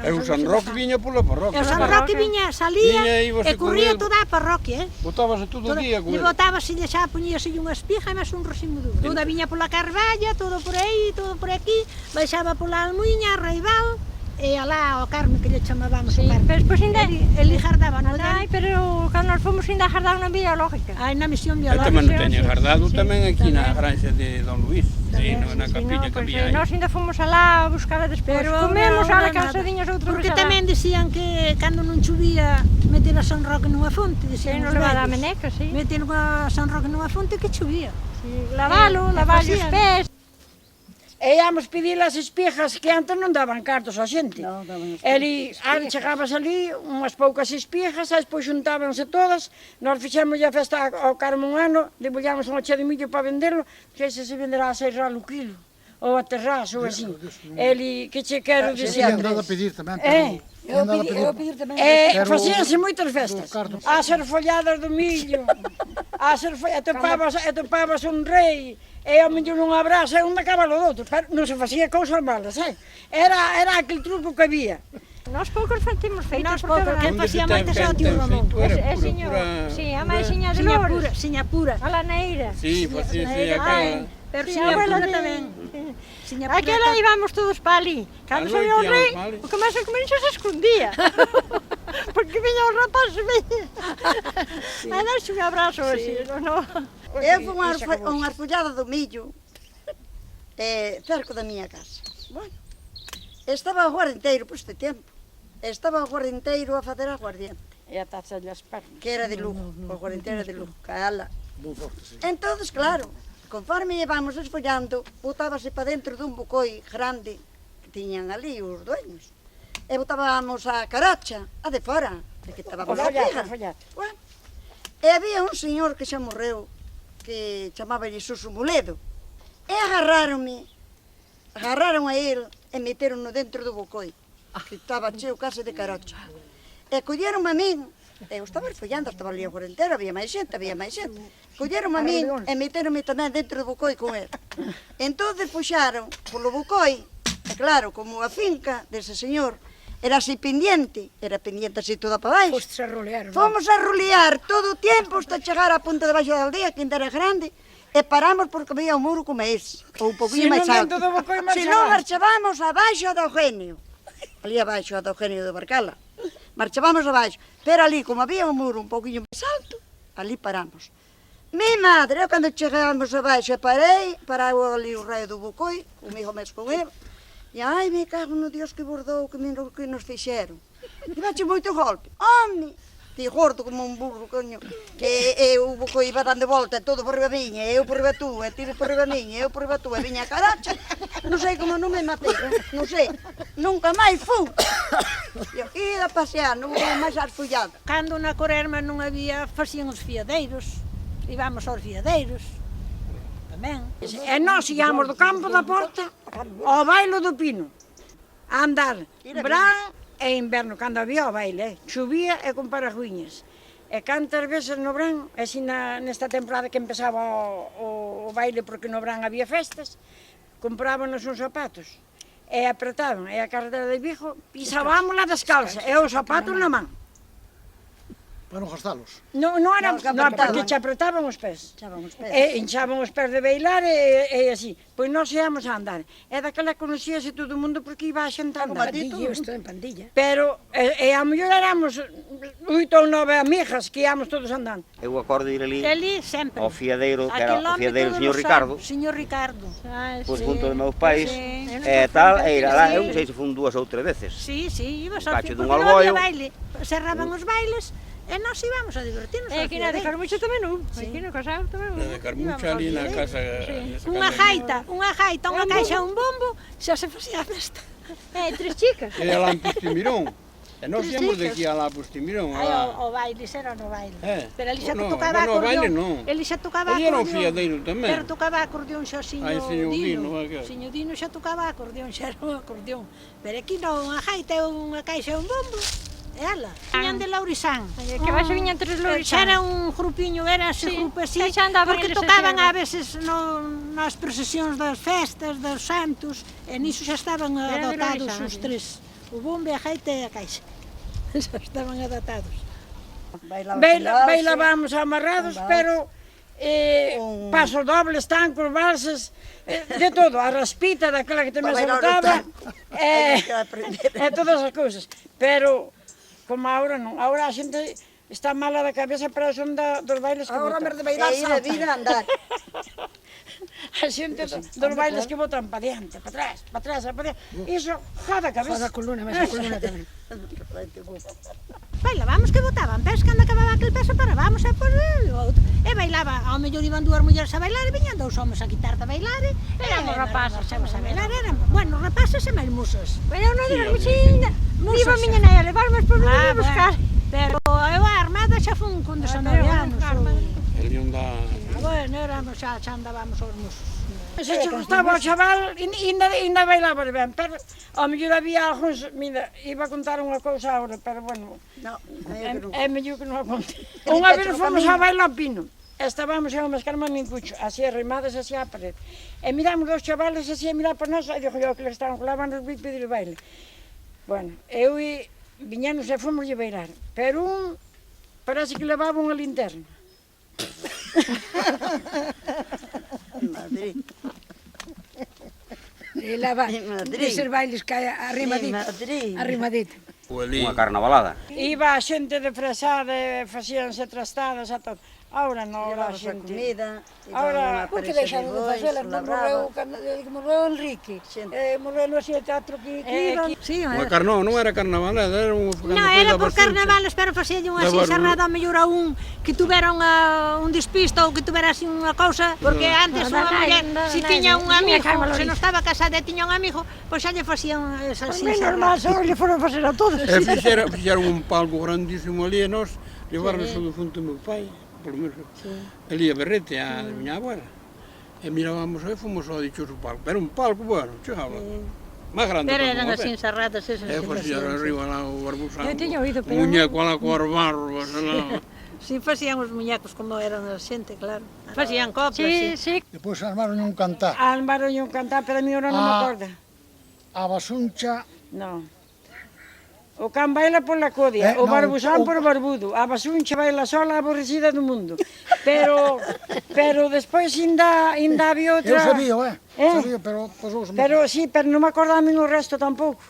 E o San Roque viña pola parroquia.
E o San Roque salía e corría toda a parroquia.
Botábase todo o día con
ele. E botábase xa, poñíase unha espiga e máis un rocimo duro. Toda viña pola Carvalla, todo por aí, todo por aquí, baixaba pola Almuiña, a Raibal, e alá ao Carme que lle chamábamos o Carme.
Pero despois ainda...
Ele jardaba no dele.
Ai, pero cando nos fomos ainda jardaron na biológica.
Ai, na misión
Eu
biológica.
tamén non teño jardado tamén aquí na granxa de Don Luís, na capilla que había aí.
Nós ainda fomos alá a buscar despois. Comemos a calçadiñas outro
porque tamén dicían que cando non chovía meter a San Roque nunha fonte, dicían os
levaba a
vellos.
meneca, sí.
Meter a San Roque nunha fonte que chovía.
Lavalo, lavar os pés.
E íamos pedir as espijas que antes non daban cartos a xente. Eli, chegábamos ali, unhas poucas espijas, e despois xuntábanse todas, nós fixemos a festa ao Carme un ano, debullamos unha chea de millo para venderlo, que ese se venderá a 6 real o kilo, ou a terras, ou así. Eli, que che quero dicir?
Eu andado a pedir tamén, pero...
Eu pedir tamén. Facíanse moitas festas. As erfolladas do millo, atopabas un rei, e ao millo non abrasa, e un da cabalo do outro, pero non se facía cousas malas, era aquel truco que había.
Nós poucos facíamos feitos,
nós poucos, que facía moitas ao tío Ramón.
Si, a máis seña de Loures.
Siña pura.
A la neira.
Si, facíase aquela.
Pero siña pura tamén.
Aquela íbamos todos para ali. Cando saía o rei, o que máis se comía se escondía. Porque viña os rapazes, viña. A darse un abrazo así, non?
Eu fui unha arfollada do millo cerco da miña casa. Bueno, estaba o guardenteiro por este tempo. Estaba o guardenteiro a facer aguardiente.
E a taza das pernas.
Que era de Lugo, o guardenteiro era de Lugo, caala. Entonces, claro, conforme íbamos esfollando, botábase para dentro dun bocoi grande que tiñan ali os dueños. E botábamos a caracha, a de fora, de que estábamos a fija. Bueno, e había un señor que xa morreu, que chamáballe Suso Moledo, e agarraron a ele e meteron-no dentro do bocoi, que estaba cheo case de caracha. E colleron a min, eu estaba esfollando, estaba ali a cuarentena, había máis xente. Colleron a min e meteronme tamén dentro do bocoi con ele. Entón puxaron polo bocoi, e claro, como a finca dese señor era así pendiente, así toda para baixo. Fomos a rolear todo o tempo hasta chegar á punta de baixo da aldea, que ainda era grande, e paramos porque había un muro como ese, ou un poquinho máis alto. Se non marchábamos abaixo do Eugenio, ali abaixo do Eugenio de Barcala, marchábamos abaixo, pero ali, como había un muro un poquinho máis alto, ali paramos. Mi madre, eu cando chegamos abaixo parou ali o raio do bocoi, o mijo mes con ele, e ai, me cago no Dios que bordou, que nos fixeron. E bache moito golpe. Home, ti gordo como un burro, coño, que o bocoi iba dando volta, todo por riba miña, eu por riba tú, e ti por riba miña, eu por riba tú, e viña a caracha. Non sei como non me matei, non sei. Nunca máis fui. Eu ia a pasear, non vou máis arfollada.
Cando na Corerma non había, facían os fiadeiros, íbamos aos fiadeiros.
E nós íamos do campo da Porta ao baile do Pino, a andar verán e inverno, cando había o baile, chovía e con parajuiñas. E cantas veces no verán, así nesta temporada que empezaba o baile, porque no verán había festas, comprábanos uns zapatos e apretaban, e a carretera de Vigo pisábamosla descalza, e os zapatos na man.
Para non gastalos?
Non era, porque che apretaban os pés. E hinchaban os pés de bailar e así. Pois nós íamos a andar. E daquela conocíase todo o mundo porque iba a xente a andar.
En pandilla.
Pero, a mellor éramos 8 ou 9 amigas que íamos todos andando.
Eu acordo de ir ali
sempre.
ao fiadeiro, que era o fiadeiro do señor Ricardo.
Señor Ricardo.
Pois junto dos meus pais, e tal, e ir alá, eu non sei se fun 2 ou 3 veces.
Sí, ibas ao
cacho dun
porque non
alboio.
había baile. Cerraban os bailes, e nós íbamos a divertirnos.
E aquí na de Carmucho tamén non. Aquí no Casal tamén non.
Na de Carmucho ali na casa...
Unha gaita, unha caixa, un bombo, xa se facía a festa.
3 chicas.
E alá en Pustimirón. E nós íamos de aquí alá a Pustimirón.
O baile, era no baile. Pero ali xa tocaba acordeón. Ele xa tocaba acordeón.
Ele era un fiadeiro tamén.
Pero tocaba acordeón xa Siño
Dino.
Siño Dino xa tocaba acordeón, xa era un acordeón. Pero aquí non, unha gaita, unha caixa, un bombo. Ela, viñan de Laurisán.
Que baixo viñan 3 Laurisán.
Era un grupiño, era ese grupo así, porque tocaban a veces nas procesións das festas, dos santos, e niso xa estaban adotados os 3. O bombo, a gaita e a caixa. Xa estaban adotados.
Bailábamos amarrados, pero pasos dobles, tancos, valses, de todo, a raspita daquela que tamén se botaba, e todas as cousas. Pero, como agora non, agora a xente está mala da cabeza para son dos bailes que botan.
Agora me de bailar salta.
E ir a andar.
A xente dos bailes que botan para diante, para atrás, para diante. Iso joda a cabeza.
Joda a coluna, mesmo a coluna tamén.
Bailábamos que botaban pés, cando acababa aquel peso parábamos e pois e bailaba, ao mellor iban dúas mulleres a bailar e viñan dous homens a quitar de bailar e
éramos rapaces,
a bailar, éramos, bueno, rapaces e máis musas.
Pero eu non digo muxinda, iba a miña nai a levarme por non ir a buscar.
Pero eu a armada xa fun con 19 anos.
El onda...
Bueno, éramos xa andábamos os musos.
Se che gustaba o chaval, ainda bailaba ben, pero ao mellor había algúns, mira, iba a contar unha cousa agora, pero bueno, é mellor que non a conte. Unha vez fomos a bailar pino, estábamos en o Mascarmán en Cucho, así arrimadas así á pared, e miramos dos chavales así a mirar por nós, e dixo eu que les estaban clavando os bicos de baile. Bueno, eu e viñanos e fomos a bailar, pero un parece que levaba unha linterna.
Madrid.
E leva deses bailes que hai arrimadito.
Unha carnavalada.
Iba a xente disfrazada, facíanse trastadas a todo. Ahora non, ahora a xente...
comida,
ahora,
porque deixaron de facelas, morreu Enrique, morreu no así o teatro que iban.
Non era carnavalada, era un...
Non, era por carnavales, pero facían unha así xarrada, a mellor a un que tuvera un despista ou que tuvera así unha cousa, porque antes unha muller, se tiña un amigo, se non estaba casada e tiña un amigo, pois xa lle facían esas así xarradas.
Normal, lle foron facer a todos.
E fixeron un palco grandísimo ali e nós levarnos o defunto meu pai, por menos, ali a Berrete, a miña abuela. E mirábamos e fomos ao dichoso palco. Era un palco, bueno, chaval, máis grande.
Pero eran así encerradas esas.
E facían arriba lá o barbusán,
Eu tiña oído, pero...
o muñeco lá coas barbas, lá.
Si facían os muñecos como eran a xente, claro. Facían coplas,
sí.
Depois armaron un cantar.
Armaron un cantar, pero a mí ahora non me acorda.
A basuncha...
Non. O can baila pola codia, o barbusán por barbudo, a basuncha baila sola, aborrecida do mundo. Pero despois ainda había outra...
Eu sabía, sabía, pero...
Pero sí, pero non me acordaba a mí o resto tampouco.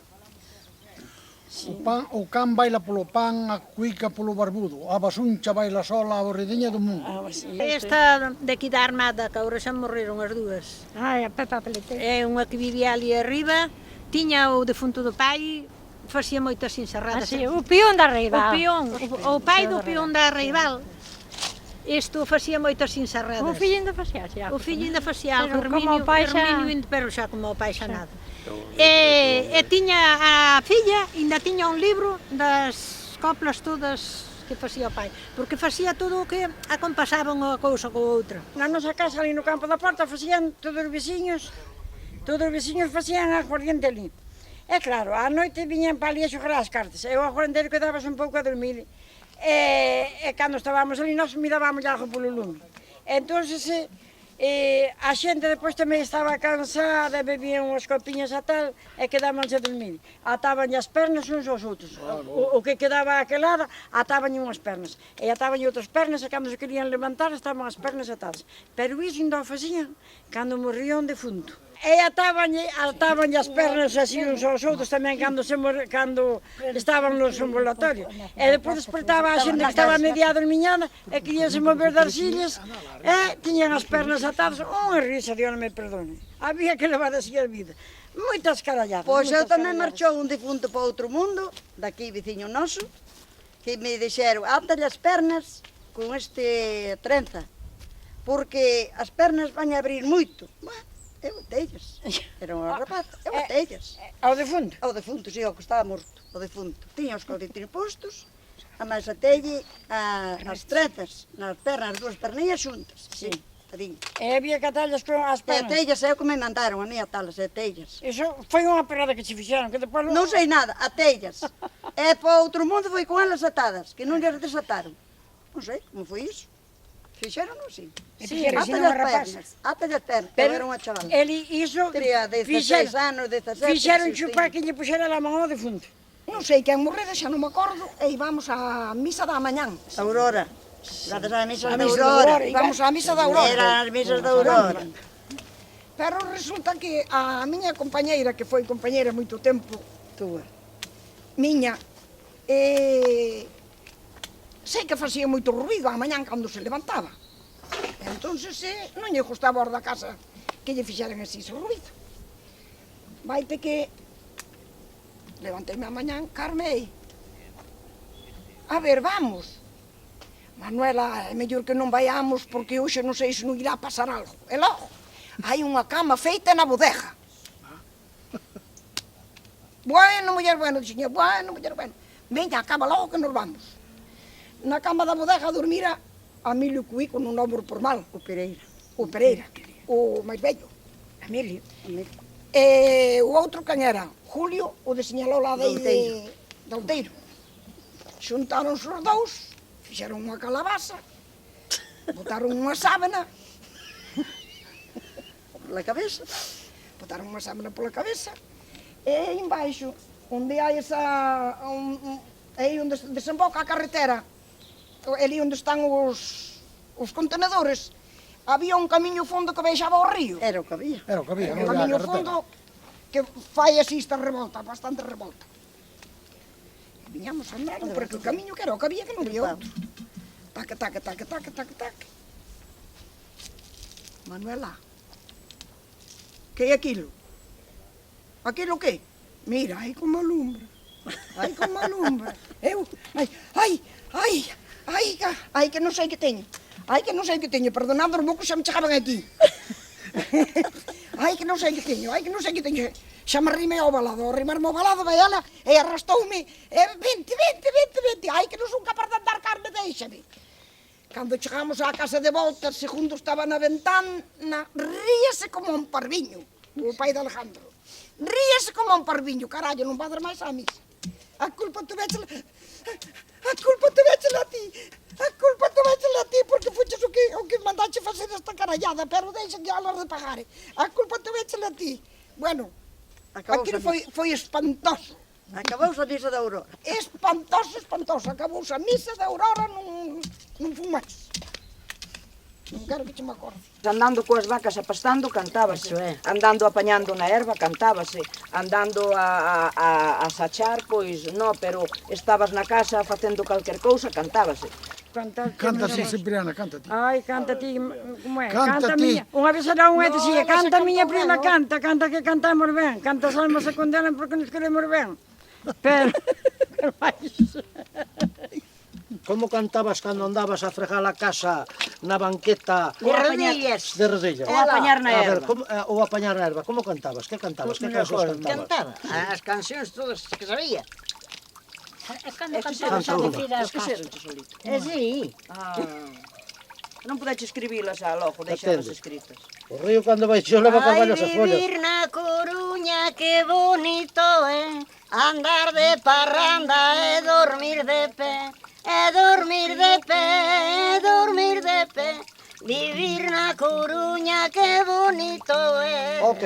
O can baila polo pan, a cuica polo barbudo, a basuncha baila sola, aborrediña do mundo.
Esta de aquí da Armada, que agora xa morreron as dúas.
Ai, a Pepa Pelete.
É unha que vivía ali arriba, tiña o defunto do pai, facía moitas encerradas.
Así, o peón da Reibal.
O pai do peón da Reibal. Isto facía moitas encerradas.
O fillo ainda facía algo.
O fillo ainda facía algo,
Herminio,
pero xa como o pai xa nada. E tiña a filla, ainda tiña un libro das coplas todas que facía o pai, porque facía todo o que acompasaban unha cousa con outra.
Na nosa casa ali no campo da porta facían todos os veciños facían a corriente ali. E claro, á noite viñan para ali a xogar as cartas, e o agorendeiro quedabas un pouco a dormir, e cando estábamos ali nós mirábamos algo polo lume. Entón, a xente depois tamén estaba cansada, bebían unhas copiñas a tal, e quedábanse a dormir. Atabanlle as pernas uns aos outros. O que quedaba aquelada, atabanlle unhas pernas. E atabanlle outras pernas, e cando se querían levantar, estaban as pernas atadas. Pero iso ainda o facían cando morría un defunto. E atabanlle as pernas así uns aos outros tamén cando estaban nos ambulatorios. E depois despertaba a xente que estaba media dormiñada e queríanse mover das sillas e tiñan as pernas atadas. Unha risa, Dios me perdone. Había que levar así a vida. Moitas caralladas.
Pois eu tamén marchou un defunto para outro mundo, daqui veciño noso, que me dixeron, átalle as pernas con este trenza, porque as pernas van a abrir moito. Eu botellas, era unha rapaza, eu botellas.
Ao defunto?
Ao defunto, sí, ao que estaba morto, ao defunto. Tiña os calcetines postos, a máis atelle as trenzas, nas pernas, as dúas pernillas xuntas, sí, tadinho.
E había que atallas con as pernas?
E atellas, é o que me mandaron a mí atalas, e atellas.
Iso foi unha perrada que che fixeron, que depois...
Non sei nada, atellas. E para outro mundo foi con elas atadas, que non lles desataron. Non sei, como foi iso. Fixeron así.
Sí, atalle as pernas.
Atalle as pernas, pero era unha chavala.
Ele iso...
Tería 16 anos, 17.
Fixeron chupar que lle puxera a mão ao defunto.
Non sei quen morrera, xa non me acordo, e íbamos á misa da mañán.
Aurora. Grazas ás misas
A
da
misa da
Aurora.
Aurora, íbamos á misa da Aurora.
Eran as misas da Aurora.
Pero resulta que a miña compañeira, que foi compañeira moito tempo, miña, sei que facía moito ruido a mañán cando se levantaba. Entonces non lle gustaba os da casa que lle fixeran así ese ruido. Vaite que levantei-me a mañán, Carmei. A ver, vamos. Manuela, é mellor que non vayamos porque hoxe non sei se non irá pasar algo. E logo, hai unha cama feita na bodega. Bueno, muller, bueno, dixen, bueno, muller, bueno. Veña, a cama logo que nos vamos. Na cama da bodega dormira Emilio Cuí con un nombre por mal.
O Pereira.
O Pereira, o máis vello. Emilio. E o outro quen era? Julio, o de Señalola de Outeiro. Xuntáronse os dous, fixeron unha calabaza, botaron unha sábana
pola cabeza,
botaron unha sábana pola cabeza, e embaixo, onde hai esa, aí onde desemboca a carretera, ali onde están os contenedores, había un camiño fondo que baixaba ao río.
Era o que había.
Era o que había,
un camiño fondo que fai así esta revolta, bastante revolta. Viñamos andando por aquel camiño que era o que había, que non había outro. Taque, taque, taque, taque, taque, taque. Manuela, que é aquilo? Aquilo que? Mira, aí como alumbra. Aí como alumbra. Eu, ai, que non sei que teño. Ai, que non sei que teño. Perdonando os mocos xa me chegaban aquí. Ai, que non sei que teño, ai, que non sei que teño. Xa me rimei ao balado, rimarme ao balado, vai ela, e arrastoume, vente, ai, que non son capaz de andar, Carme, déixame. Cando chegamos á casa de volta, segundo estaba na ventana, ríase como un parviño, o pai de Alejandro. Ríase como un parviño, carallo, non va dar máis a misa. A culpa tuvéchela a ti, porque fuches o que mandache facer esta carallada, pero deixen ya las de pagar. A culpa tuvéchela a ti. Bueno, aquilo foi espantoso.
Acabouse a misa da Aurora.
Espantoso, acabouse a misa da Aurora, non fun máis. Non quero que che me acorde.
Andando coas vacas apastando, cantábase. Andando apañando na erva, cantábase. Andando a sachar, pois, no, pero estabas na casa facendo calquer cousa, cantábase.
Canta ti, Cipriana, canta ti.
Ai, canta ti, como é?
Canta ti.
Miña. Unha vez era unha e dicía, canta miña prima, canta que cantamos ben. Canta as almas se condenan porque nos queremos ben. Pero
Como cantabas cando andabas a fregar a casa na banqueta
de rodillas?
De rodillas.
Ou apañar na erva.
Ou apañar na erva. Como cantabas? Que cantabas? Que cancións cantabas?
Cantaba as cancións todas que sabía.
É cando cantabas a decida ao caso.
Sí.
Non podeche escribilas a logo, deixalas escritas.
O río cando vai xo leva caballos as follas.
Ai, vivir na Coruña, que bonito é andar de parranda e dormir de pé. E dormir de pé, e dormir de pé. Vivir na Coruña, que bonito é.
Ok.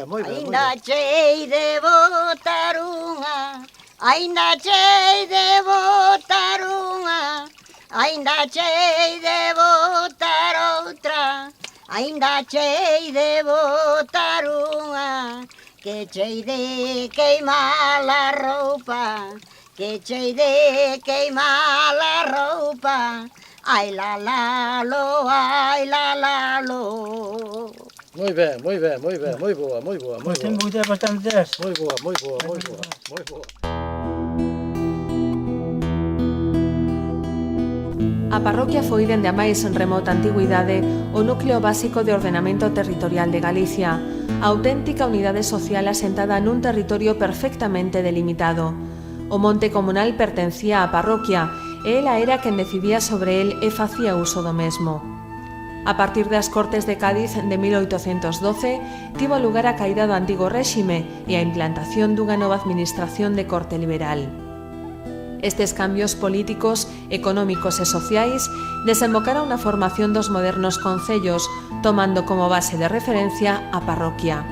Moi ben.
Ainda chei de botar unha, ainda chei de botar unha, ainda chei de botar outra, ainda chei de botar unha, que chei de queimar a roupa, que chei de queimar a roupa, ai la la lo, ai la la lo.
Moi ben, moi boa.
Ten bastantes.
Moi boa.
A parroquia foi dende a máis remota antigüidade o núcleo básico de ordenamento territorial de Galicia, a auténtica unidade social asentada nun territorio perfectamente delimitado. O monte comunal pertencía á parroquia e ela era quen decidía sobre el e facía uso do mesmo. A partir das Cortes de Cádiz de 1812, tivo lugar a caída do antigo réxime e a implantación dunha nova administración de corte liberal. Estes cambios políticos, económicos e sociais desembocaron na formación dos modernos concellos, tomando como base de referencia a parroquia.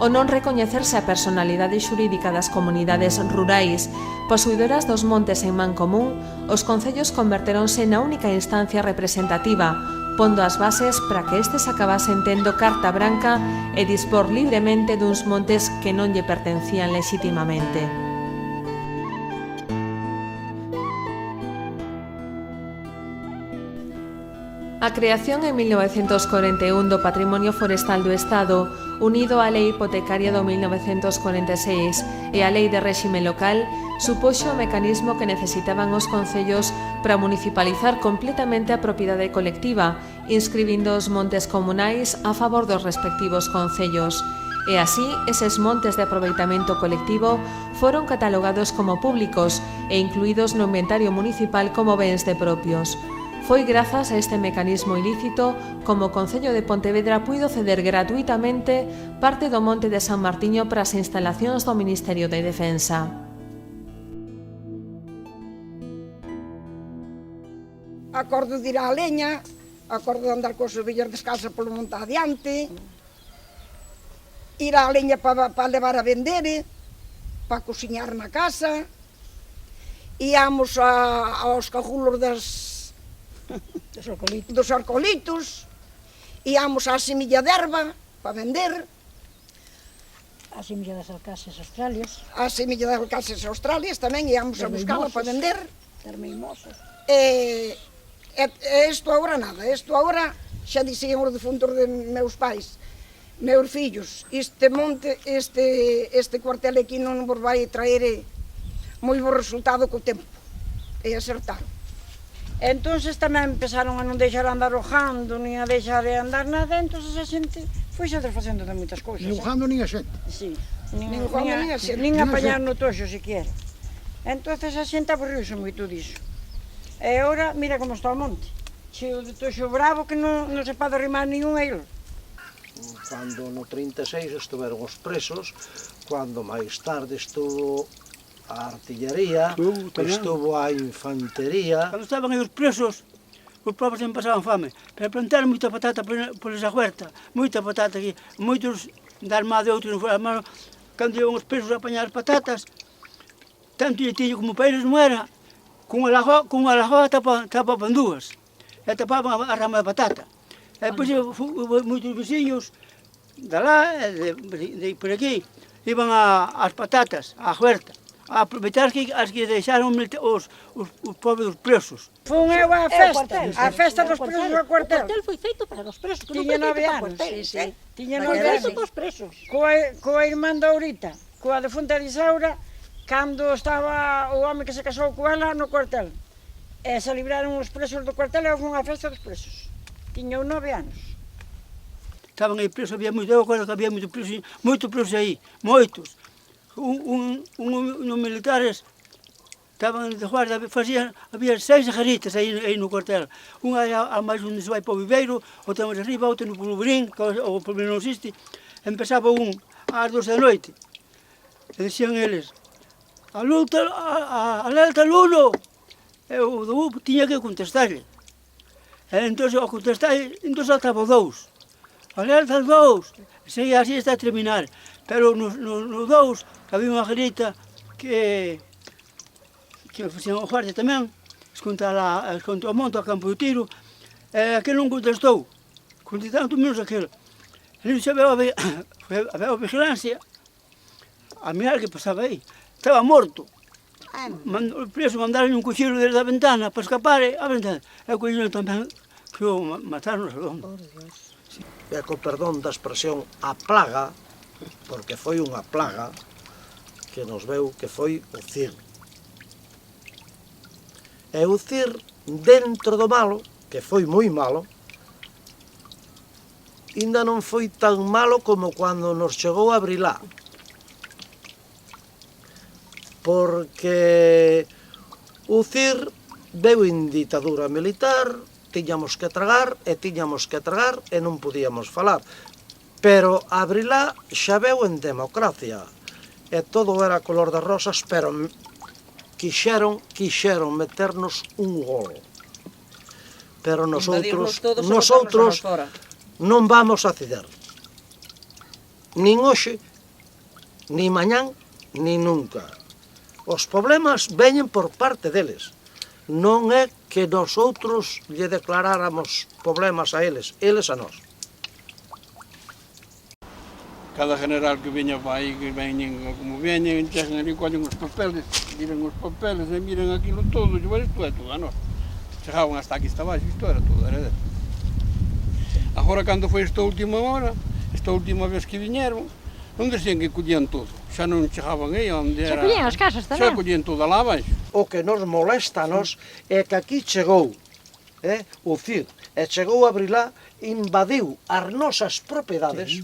O non recoñecerse a personalidade xurídica das comunidades rurais, posuidoras dos montes en man común, os concellos converteronse na única instancia representativa, pondo as bases para que estes acabasen tendo carta branca e dispor libremente duns montes que non lle pertencían lexitimamente. A creación en 1941 do Patrimonio Forestal do Estado, unido á Lei Hipotecaria do 1946 e á Lei de Réxime Local, supoxo o mecanismo que necesitaban os concellos para municipalizar completamente a propiedade colectiva, inscribindo os montes comunais a favor dos respectivos concellos. E así, eses montes de aproveitamento colectivo foron catalogados como públicos e incluídos no inventario municipal como bens de propios. Foi grazas a este mecanismo ilícito como o Concello de Pontevedra puido ceder gratuitamente parte do monte de San Martiño para as instalacións do Ministerio de Defensa.
Acordo de ir á leña, acordo de andar cos ovellas descalzas polo monte adiante, ir á leña para levar a vender, para cociñar na casa, íamos aos cajulos dos arcolitos, íamos á semilla de erva para vender,
a semilla das alcaces australias.
A semilla das alcaces australias tamén íamos a buscala para vender.
Das meimosas.
E isto agora nada, isto agora xa dixen os defuntos de meus pais, meus fillos, este monte, este cuartel aquí non vos vai traer moi bo resultado co tempo, e acertaron.
Entonces tamén empezaron a non deixar andar ojando, nin a deixar de andar nada, entonces a xente foi xa desfacendo de moitas cousas.
Nin ojando nin a xente.
Sí, nin apañar no toxo siquiera. Entonces a xente aburriuse moito diso. E agora, mira como está o monte, cheo de toxo bravo que non se pode arrimar ningún eilo.
Cando no 36 estuveron os presos, cando máis tarde estuvo a artillería, estuvo a infantería.
Cando estaban aí os presos, os pobres sempre pasaban fame, pero plantaron moita patata por esa huerta, moita patata aquí, moitos da armada e outros non foram armados. Cando iban os presos a apañar as patatas, tanto lle como para eles non era, con unha lajoa tapaban dúas, e tapaban a rama de patata. E depois moitos veciños de lá, de por aquí, iban ás patatas, á huerta, a aproveitar as que deixaron os pobres dos presos.
Fun eu á festa dos presos ao cuartel.
O cuartel foi feito para os presos, que non
Tiña
foi feito
9
para o
anos.
cuartel.
Tiña
Foi
9
feito
anos.
para os presos.
Coa irmán da Aurita, coa defunta Isaura, cando estaba o home que se casou coa ela no cuartel. E se libraron os presos do cuartel e eu fun á festa dos presos. Tiña 9 anos.
Estaban aí presos, había moito, eu acordo que había moitos presos aí, moitos. Uns militares estaban de guarda, había 6 garitas aí no cuartel. Unha a máis onde se vai para o viveiro, outra máis arriba, outra no Polvorín, o Polvorín non existe. Empezaba un ás 12 da noite, e dixían eles, alerta Lulo! E o do UP tiña que contestarle. E entón, ao contestar, entón saltaba o 2. Alerta 2! Seguía así hasta terminar. Pero no 2 había unha garita que facían o guardia tamén, esconta o monte ao campo de tiro, e aquel non contestou. Contestaron menos aquel. E non xa veo a vigilancia, a mirar que pasaba aí. Estaba morto. O preso mandaron un cuchillo desde a ventana para escapar a ventana. E o cuchillo tamén que o mataron redondo.
E co perdón da expresión, a plaga, porque foi unha plaga que nos veu que foi o CIR. E o CIR, dentro do malo, que foi moi malo, ainda non foi tan malo como cando nos chegou a Brilá. Porque o CIR veu en ditadura militar, tiñamos que tragar e non podíamos falar. Pero a Brilá xa veu en democracia e todo era color de rosas, pero quixeron meternos un gol. Pero nosotros non vamos a ceder. Nin hoxe, nin mañán, nin nunca. Os problemas veñen por parte deles. non é que nosotros lle declaráramos problemas a eles a nós.
Cada general que veña para aí, que veñen como veñen, chegan ali, collen os papeles, miran os papeles e miran aquilo todo, e isto é todo a nós. Chegaban hasta aquí, está baixo, isto era todo, era deles. Agora, cando foi esta última hora, esta última vez que viñeron, non decían que collían todo, xa non chegaban aí onde era...
Xa collían as casas tamén.
Xa collían todo alá abaixo.
O que nos molesta a nós é que aquí chegou o CID, e chegou a Brilá, invadiu as nosas propiedades,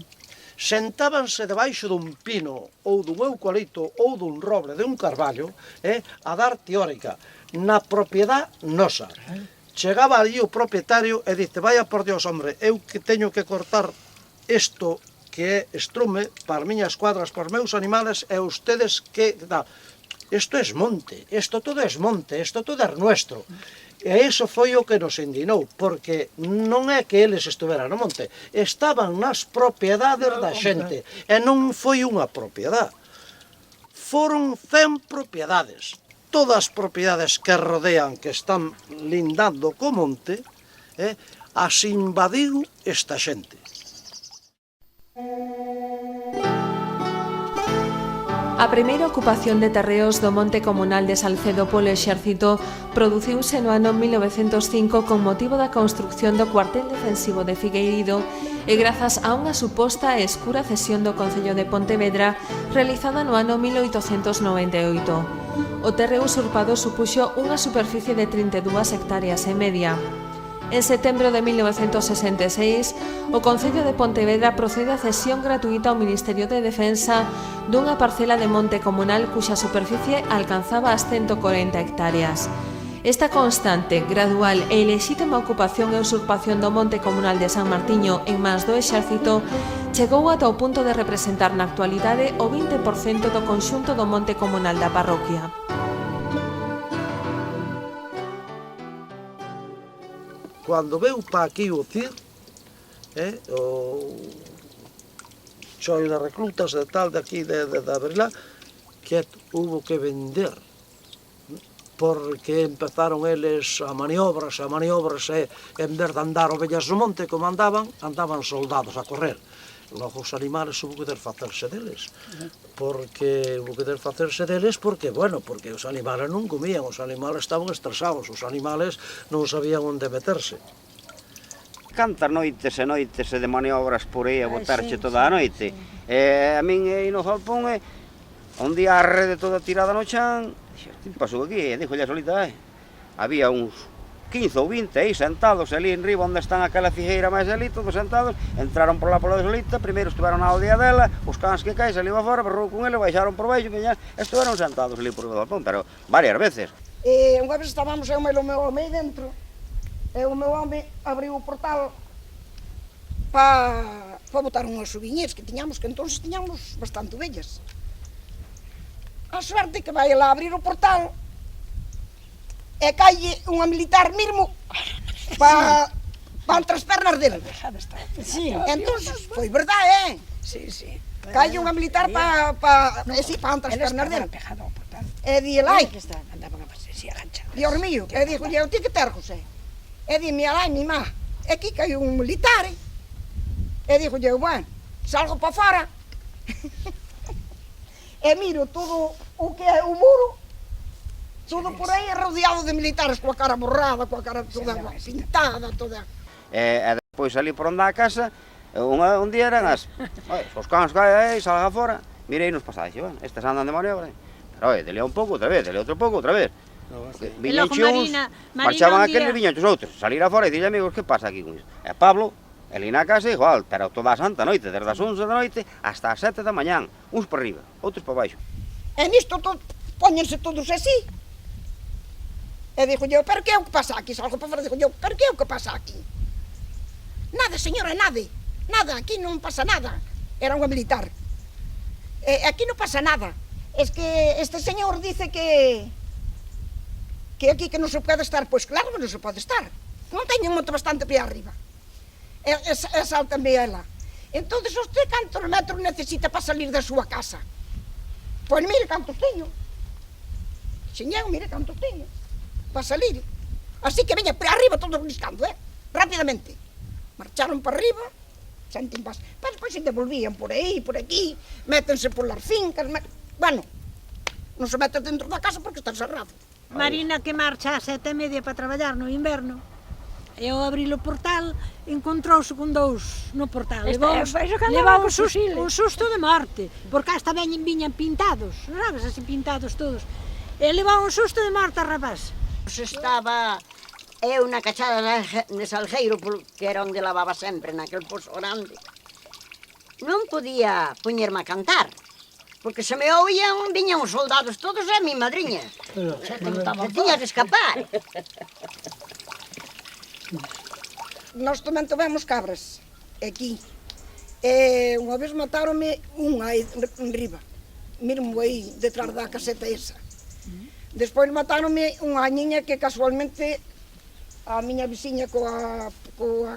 sentábanse debaixo dun pino ou dun eucalipto ou dun roble, de un carballo, a dar teórica na propiedade nosa. Chegaba ali o propietario e dice, vaya por Dios, hombre, eu que teño que cortar isto que é estrume para as miñas cuadras, para os meus animales, e ustedes que... Isto é monte, isto todo é monte, isto todo é nuestro. E iso foi o que nos indignou, porque non é que eles estuveran no monte, estaban nas propiedades da xente, e non foi unha propiedade. Foron 100 propiedades. Todas as propiedades que rodean, que están lindando co monte, as invadiu esta xente.
A primeira ocupación de terreos do monte comunal de Salcedo polo exército produciuse no ano 1905 con motivo da construcción do cuartel defensivo de Figueirido e grazas a unha suposta e escura cesión do Concello de Pontevedra realizada no ano 1898. O terreo usurpado supuxo unha superficie de 32 hectáreas e media. En setembro de 1966, o Concello de Pontevedra procede a cesión gratuita ao Ministerio de Defensa dunha parcela de monte comunal cuxa superficie alcanzaba as 140 hectáreas. Esta constante, gradual e ilexítima ocupación e usurpación do monte comunal de San Martiño en mans do exército chegou ata o punto de representar na actualidade o 20% do conxunto do monte comunal da parroquia.
Cando veu para aquí o CIR, o choio de reclutas de tal de aquí de Brilá, que hubo que vender, porque empezaron eles a maniobras, e en vez de andar ovellas no monte como andaban soldados a correr. Logo os animales hubo que desfacerse deles, porque os animales non comían, os animales estaban estresados, os animales non sabían onde meterse.
Cantas noites e noites de maniobras por aí a botarche toda a noite. A min aí no falpón, un día a rede toda tirada no chan, que pasou aquí? E dixo, solita, había uns 15 ou 20 aí sentados ali en riba onde están aquela figueira máis ali, todos sentados, entraron por lá pola de solita, primeiro estuveron na aldea dela, os cans que caes ali va fora, berrou con ele, baixaron por baixo, estuveron sentados ali por riba do falpón, pero varias veces.
Unha vez estábamos eu e o meu home aí dentro, e o meu home abriu o portal para botar unhas oviñas que tiñamos, que entonces tiñamos bastante ovellas. A suerte que vai lá abrir o portal e calle unha militar mesmo para entre as pernas dele. Entonces, foi verdade, calle unha militar para entre as pernas dele. E di elai, Dios mío, e dixo, eu ti que ter, José? E di, mi alai, mi má, e aquí caiu un militar, e dixo, bueno, salgo para fora, e miro todo o que é o muro, todo por aí rodeado de militares, coa cara borrada, coa cara toda pintada, toda.
E depois ali por onde a casa, un día eran os cans caen aí, salga fora, mirei nos pasaxes, estes andan de maniobra, pero dele un pouco, outra vez, dele outro pouco, outra vez. Viñanche uns, marchaban aqueles, viñanche os outros, salir a fora e dille, amigos, que pasa aquí con iso? E Pablo, ali na casa igual, pero toda a santa noite, desde as 11 da noite hasta as 7 da mañán, uns para arriba, outros para baixo.
E nisto póñense todos así. E dixo eu, pero que é o que pasa aquí? Salgo para fora, dixo eu, pero que é o que pasa aquí? Nada, señora, nada, aquí non pasa nada. Era unha militar. Aquí non pasa nada. Es que este señor dice que aquí que non se pode estar. Pois claro que non se pode estar. Non teño un monte bastante para arriba. E saltanme ela. Entón, usted cantos metros necesita para salir da súa casa? Pois mire cantos teño. Señor, mire cantos teño. para salir. Así que veña para arriba todos riscando, rápidamente. Marcharon para arriba, senten paz. Despois se devolvían por aí, por aquí, métense por las fincas, bueno, non se meten dentro da casa porque está cerrado.
Marina que marcha a 7:30 para traballar no inverno, e ao abrir o portal encontrouse con dous no portal. Levou un susto de morte, porque hasta viñan pintados, sabes, así pintados todos. E levou un susto de morte a rapaz.
Estaba eu na cachada de Salgueiro, que era onde lavaba sempre, naquel pozo grande. Non podía poñerme a cantar, porque se me oían, viñan os soldados todos e a mi madriña. Que tiña que escapar.
Nós tamén tivemos cabras aquí. Unha vez mataronme unha aí en riba, mesmo aí, detrás da caseta esa. Despois mataronme unha niña que casualmente a miña veciña coa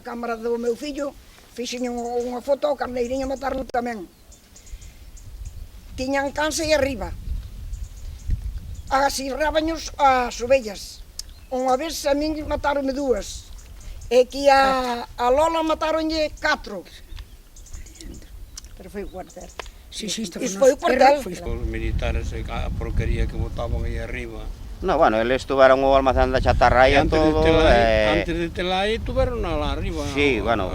cámara do meu fillo fixen unha foto ao carneirinho mataron tamén. Tiñan cansa aí arriba. Asirrábaños as ovellas. Unha vez a min mataronme dúas. E que a Lola mataronlle 4.
Pero foi o cuartel.
Isto foi o cuartel.
Os militares, a porquería que botaban aí arriba.
No, bueno, eles tuveron o almacén da chatarra aí e todo.
Antes de tela aí, tuveron lá arriba.
Sí, bueno,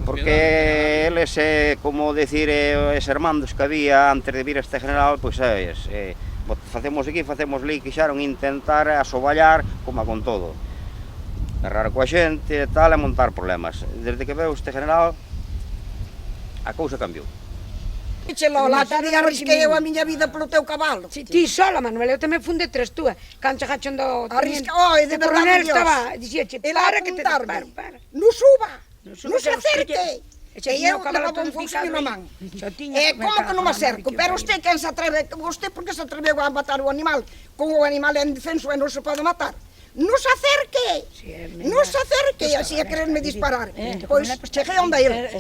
porque eles, como decir, os hermandos que había antes de vir este general, pois, sabes, facemos aquí, facemos ali, quixaron intentar asoballar, como con todo. Errar coa xente e tal, e montar problemas. Desde que veo este general, a cousa cambiou.
Che Lola, te arrisquei eu a miña vida polo teu cabalo.
Ti sola, Manuel, eu tamén fun detrás túa. Cando chegache onde o
teniente. Oi, de verdade, Dios.
Dixíache, para que te disparo.
Non suba, non se acerque. E eu levaba un fouxo na man. Como que non me acerco? Pero usted quen se atreve, usted por que se atreveu a matar o animal? Como o animal é indefenso e non se pode matar. Non se acerque, non se acerque, así a quererme disparar. Pois cheguei onde ele,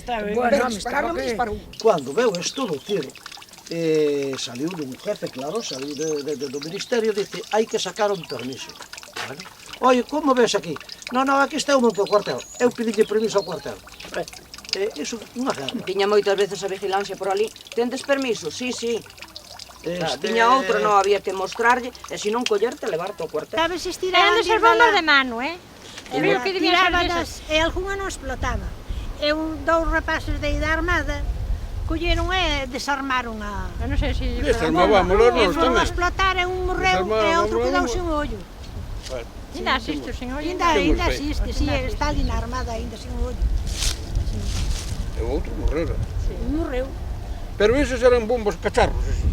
pero disparar non me disparou.
Cando veu isto do tiro, saliu dun jefe, claro, saliu do ministerio, dice, hai que sacar un permiso. Oye, como ves aquí? Non, aquí está o meu cuartel, eu pedille permiso ao cuartel. Iso é unha guerra.
Tiña moitas veces a vigilancia por ali, tendes permiso? Sí. Tiña outro, non había que mostrarlle, e se non collerte, levarte ao cuartel.
Sabes, estiraban
as bombas de mano,
tirabanas, e algunha non explotaba. E dous rapaces de da armada colleron e desarmaron a...
Non sei se...
Desarmábamos
nós tamén. E foron a explotar, e un morreu, e outro quedouse un ollo.
Ainda asiste o señor?
Ainda asiste, si, está ali na armada, ainda sin un ollo.
E o outro morrera.
Morreu.
Pero eses eran bombas cacharros, eso.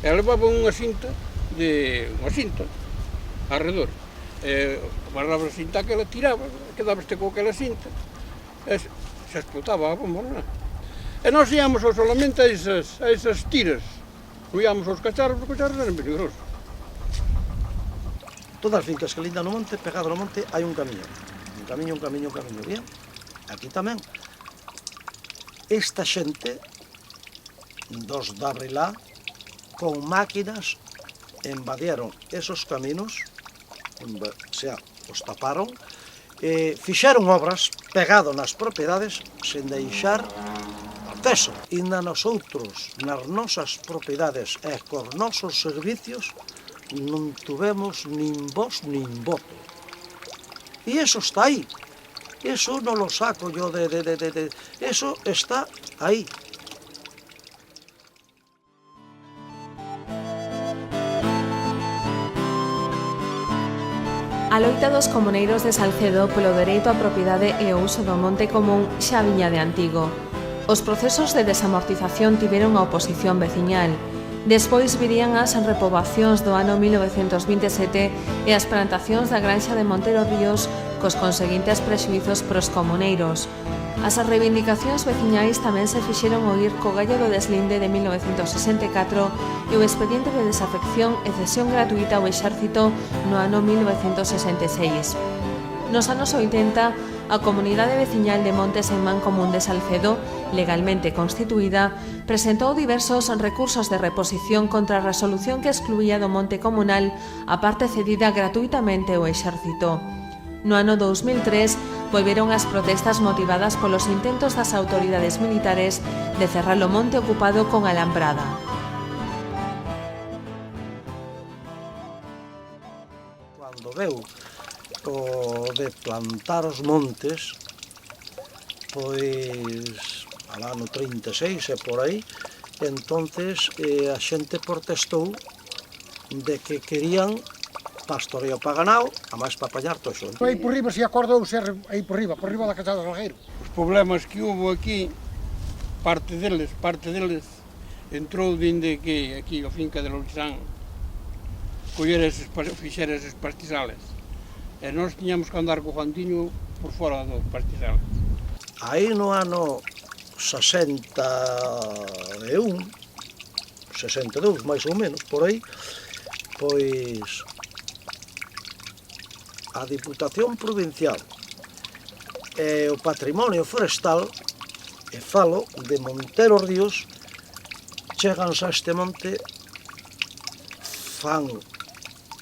E levaban unha cinta alrededor. Guardaba a cinta que ela tiraba, quedabaste con aquela cinta. E se explotaba a bomba, non? E nós íamos solamente a esas tiras. Non íamos aos cacharros, porque os cacharros eran peligrosos.
Todas as fincas que lindan no monte, pegado no monte, hai un camiño. Un camiño, bien. Aquí tamén. Esta xente, dos da Brilá, con máquinas invadieron esos caminos, os taparon, fixeron obras pegado nas propiedades sen deixar acceso. E nos outros, nas nosas propiedades e cos nosos servicios, non tuvemos nin voz nin voto. E eso está aí. Eso non lo saco yo eso está aí.
A loita dos comuneiros de Salcedo polo dereito á propiedade e o uso do monte común xa viña de antigo. Os procesos de desamortización tiveron a oposición veciñal. Despois virían as repoboacións do ano 1927 e as plantacións da granxa de Montero Ríos cos conseguintes prexuizos pros comuneiros. As reivindicacións veciñais tamén se fixeron oír co gallo do deslinde de 1964 e o expediente de desafección e cesión gratuita ao exército no ano 1966. Nos anos 80, a comunidade veciñal de Montes en Mancomún de Salcedo legalmente constituída, presentou diversos recursos de reposición contra a resolución que excluía do monte comunal a parte cedida gratuitamente ao exército. No ano 2003, volveron as protestas motivadas polos intentos das autoridades militares de cerrar o monte ocupado con alambrada.
Cando veu o de plantar os montes, pois, alá no 36 e por aí, entonces a xente protestou de que querían pastoreo para ganado, a máis para apañar toxo.
Aí por riba se acordou ser aí por riba da Casada do Salgueiro.
Os problemas que hubo aquí, parte deles, entrou dende que aquí, a finca de Lourexán, fixera eses pastizales. E nós tiñamos que andar co Juantiño por fora dos pastizales.
Aí no ano 61, 62, máis ou menos, por aí, pois a Diputación Provincial e o Patrimonio Forestal, e falo de Montero Ríos, cheganse a este monte, fan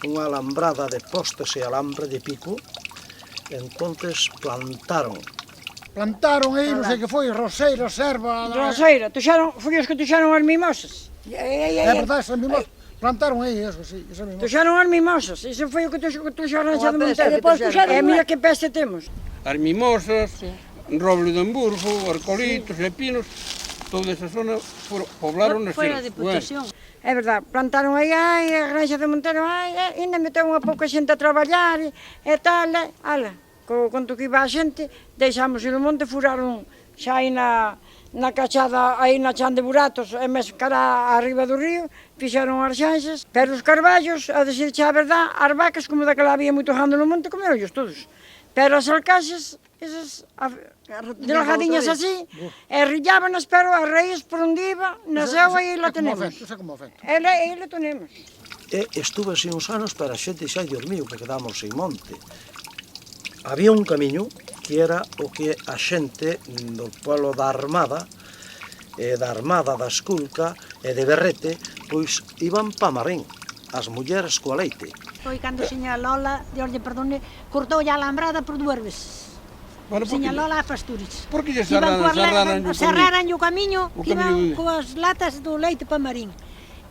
unha alambrada de postes e alambre de pico, entonces plantaron
aí, non sei que foi, roseira, serva...
Roseira, foi os que tuxaron as mimosas.
É verdade, esas mimosas. Plantaron aí, eso, sí, esa mimosas.
Tuxaron as mimosas, iso foi o que tuxaron a de Montero. E mira que peste temos.
As mimosas, roble de Hamburgo, arcolitos e pinos, toda esa zona poblaron as
Foi a Diputación.
É verdade, plantaron aí, a granxa de Montero, ainda meteu unha pouca xente a traballar e tal, ala, conto que iba a xente, deixamos ir o monte, furaron xa aí na cachada, aí na chan de Buratos, e mes cara arriba do río, fixeron as xanxas, pero os carballos, a decirche a verdade, as vacas, como daquela había moito gando no monte, comeronllos todos. Pero as alcaxas, esas delgadiñas así, e rillábanas, pero as raíz por onde iba, nasceu aí la tenemos. Aí la tenemos.
Estuve así uns anos, pero a xente xa dormiu, que quedamos sin monte. Había un camiño que era o que a xente do pueblo da Armada, da Esculca e de Berrete, pois iban pa Marín, as mulleres coa leite.
Foi cando seña Lola, Dios lle perdone, cortou a alambrada por 2 veces. Seña Lola a Pasturiz.
Por que lle cerraran
o camiño? Que iban coas latas do leite pa Marín.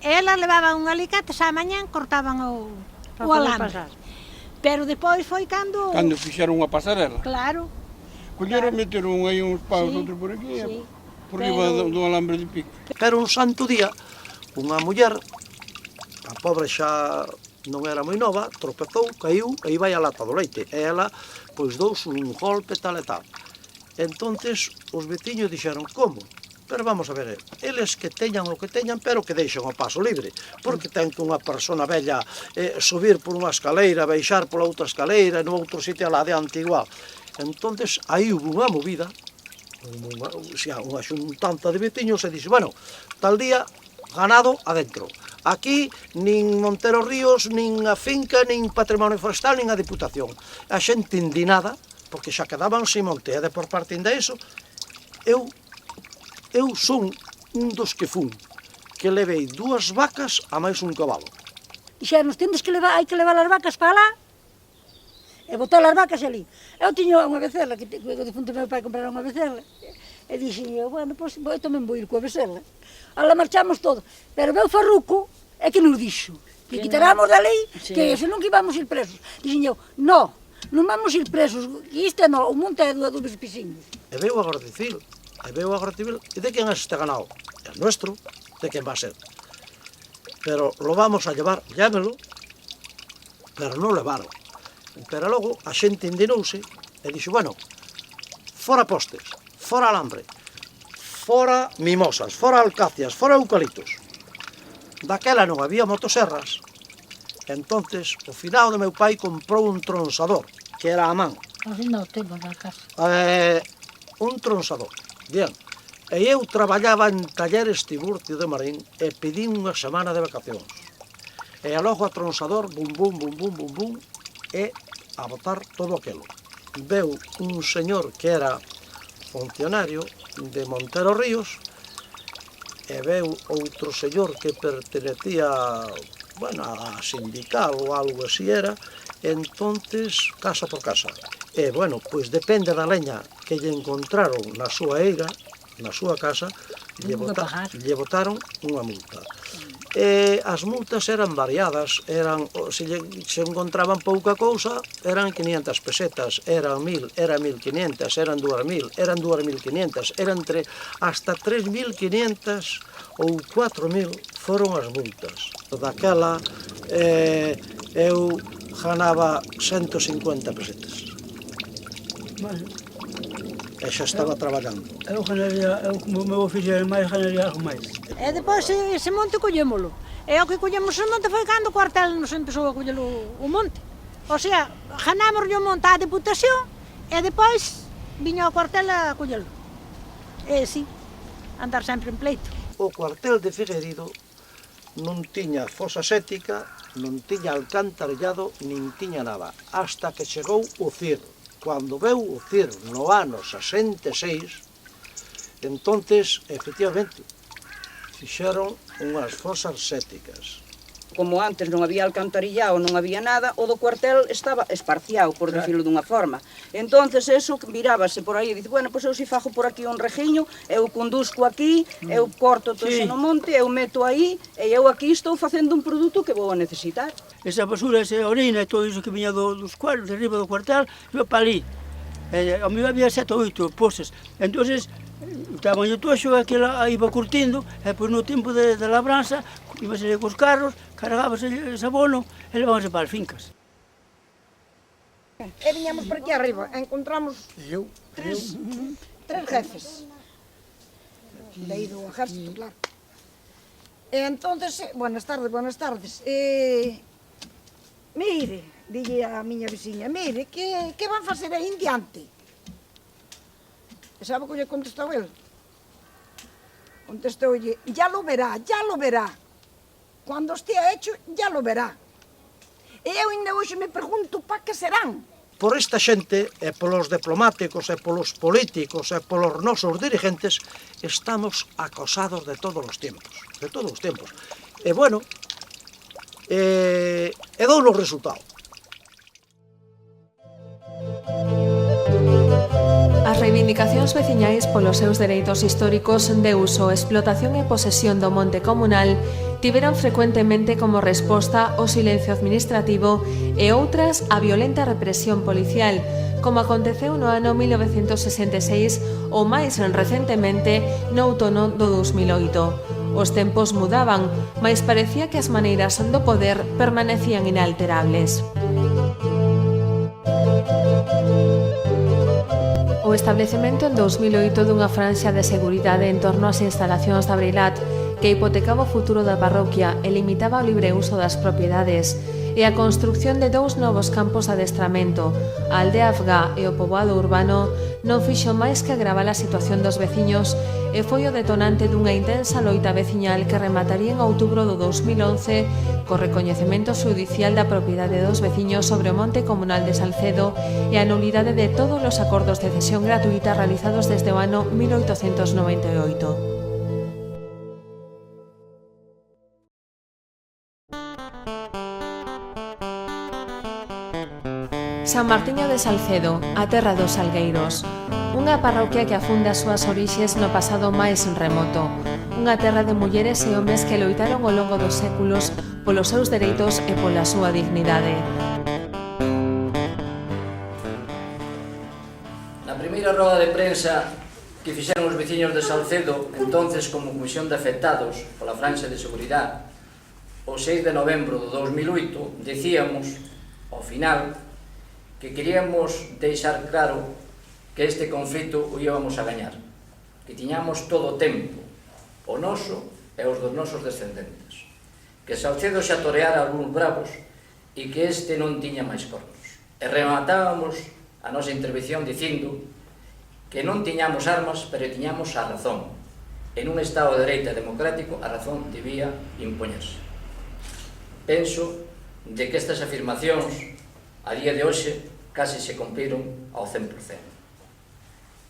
Ela levaba un alicate, xa mañán cortaban o alambre. Pero depois foi cando...
Cando fixeron unha pasarela.
Claro.
Colleron, meteron aí uns paus, outros por aquí, por riba do alambre de pico.
Pero un santo día, unha muller, a pobre xa non era moi nova, tropezou, caiu, e iba a lata do leite. E ela, pois, douse un golpe tal e tal. Entonces, os veciños dixeron, como? Pero vamos a ver, eles que teñan o que teñan, pero que deixen o paso libre, porque ten que unha persona bella subir por unha escaleira, baixar pola outra escaleira, no outro sitio lá adiante igual. Entonces, aí hubo unha movida, unha xuntanza de veciños, e dixe, bueno, tal día, ganado adentro. Aquí, nin Montero Ríos, nin a finca, nin Patrimonio Forestal, nin a Diputación. A xente indinada, porque xa quedaban sin monte, e de por parte de iso, eu son un dos que fun, que levei 2 vacas a máis un cabalo.
Dixemos, hai que levar as vacas para lá, e botar as vacas ali. Eu tiña unha becela, que o difunto meu pai comprara unha becela, e dixen, bueno, pois eu tamén vou ir coa becela. Ala marchamos todos, pero meu farruco é que nos dixo, que quitaramos da lei, que senón que íbamos ir presos. Dixen eu, non vamos ir presos, que isto non, o monte é dos veciños.
E veu a Guardia Civil. E veo a Guardia Civil, e de quen é este ganado? É nuestro, de quen va a ser? Pero lo vamos a llevar, llámelo, pero non levaron. Pero logo a xente indinouse e dixo, bueno, fora postes, fora alambre, fora mimosas, fora alcacias, fora eucaliptos. Daquela non había motoserras, entonces o finado do meu pai comprou un tronsador, que era a man.
Así non temos na casa.
Un tronsador. Bien, e eu traballaba en Talleres Tiburcio de Marín e pedín unha semana de vacacións. E alogo a tronsador, bum, bum, bum, bum, bum, bum, e a botar todo aquilo. Veu un señor que era funcionario de Montero Ríos e veu outro señor que pertenecía a sindical ou algo así era, entonces casa por casa. E, pois depende da leña que lle encontraron na súa eira, na súa casa, lle botaron unha multa. E as multas eran variadas, se encontraban pouca cousa, eran 500 pesetas, eran 1000, eran 1500, eran 2000, eran 2500, eran hasta 3500 ou 4000 foron as multas. Daquela eu ganaba 150 pesetas. E xa estaba traballando.
Eu como meu fillo era máis, ganaría algo máis.
E depois ese monte collémolo. E o que collemos o monte foi cando o cuartel nos empezou a coller o monte. O sea, ganámos o monte á Deputación e depois viña o cuartel a collelo. E sí, andar sempre en pleito.
O cuartel de Figueiredo non tiña fosa séptica, non tiña alcantarillado, nin tiña nada, hasta que chegou o CIR. Cando veu o CIR no ano 66, entonces, efectivamente, fixeron unhas fosas sépticas.
Como antes non había alcantarillado, non había nada, o do cuartel estaba esparciado, por dicirlo dunha forma. Entonces, eso mirábase por aí e dice, pois eu si fajo por aquí un rejiño, eu conduzco aquí, eu corto todo iso no monte, eu meto aí, e eu aquí estou facendo un produto que vou a necesitar.
Esa basura, esa orina e todo iso que viña dos cuartos, de arriba do cuartel, iba para ali. A mí había 7 ou 8 poses. Entonces, estaban o toxo, aquela iba curtindo, e pois no tempo de labranza, íbase cos carros, cargábase ese abono e levábase para as fincas.
E viñamos por aquí arriba, encontramos tres jefes. De aí do ejército, claro. E entonces, buenas tardes. Mire, dille a miña veciña, mire, que van facer aí en diante? E sabe que lle contestou el? Contestoulle, ya lo verá. Cuando estea hecho, ya lo verá. E eu ainda hoxe me pregunto pa que serán.
Por esta xente, e polos diplomáticos, e polos políticos, e polos nosos dirigentes, estamos acosados de todos os tempos. E dou os resultados.
As reivindicacións veciñais polos seus dereitos históricos de uso, explotación e posesión do monte comunal tiveron frecuentemente como resposta o silencio administrativo e outras a violenta represión policial, como aconteceu no ano 1966 ou máis recentemente no outono do 2008. Os tempos mudaban, mais parecía que as maneiras do poder permanecían inalterables. O establecemento en 2008 dunha franxa de seguridade en torno ás instalacións da Breilat que hipotecaba o futuro da parroquia e limitaba o libre uso das propiedades e a construción de 2 novos campos de adestramento, a aldea afgá e o poboado urbano, non fixo máis que agravar a situación dos veciños e foi o detonante dunha intensa loita veciñal que remataría en outubro do 2011 co recoñecemento xudicial da propiedade dos veciños sobre o monte comunal de Salcedo e a nulidade de todos os acordos de cesión gratuita realizados desde o ano 1898. San Martiño de Salcedo, a terra dos Salgueiros. Unha parroquia que afunda as súas orixes no pasado máis remoto. Unha terra de mulleres e homes que loitaron ao longo dos séculos polos seus dereitos e pola súa dignidade.
Na primeira roda de prensa que fixeron os veciños de Salcedo, entonces como Comisión de Afectados pola franxa de seguridade, o 6 de novembro do 2008, dicíamos, ao final, que queríamos deixar claro que este conflito o íbamos a gañar, que tiñamos todo o tempo, o noso e os dos nosos descendentes, que Salcedo xa toreara algúns bravos e que este non tiña máis cornos. E rematábamos a nosa intervención dicindo que non tiñamos armas, pero tiñamos a razón. En un Estado de dereito democrático, a razón debía impoñerse. Penso de que estas afirmacións, a día de hoxe, case se cumpriron ao 100%.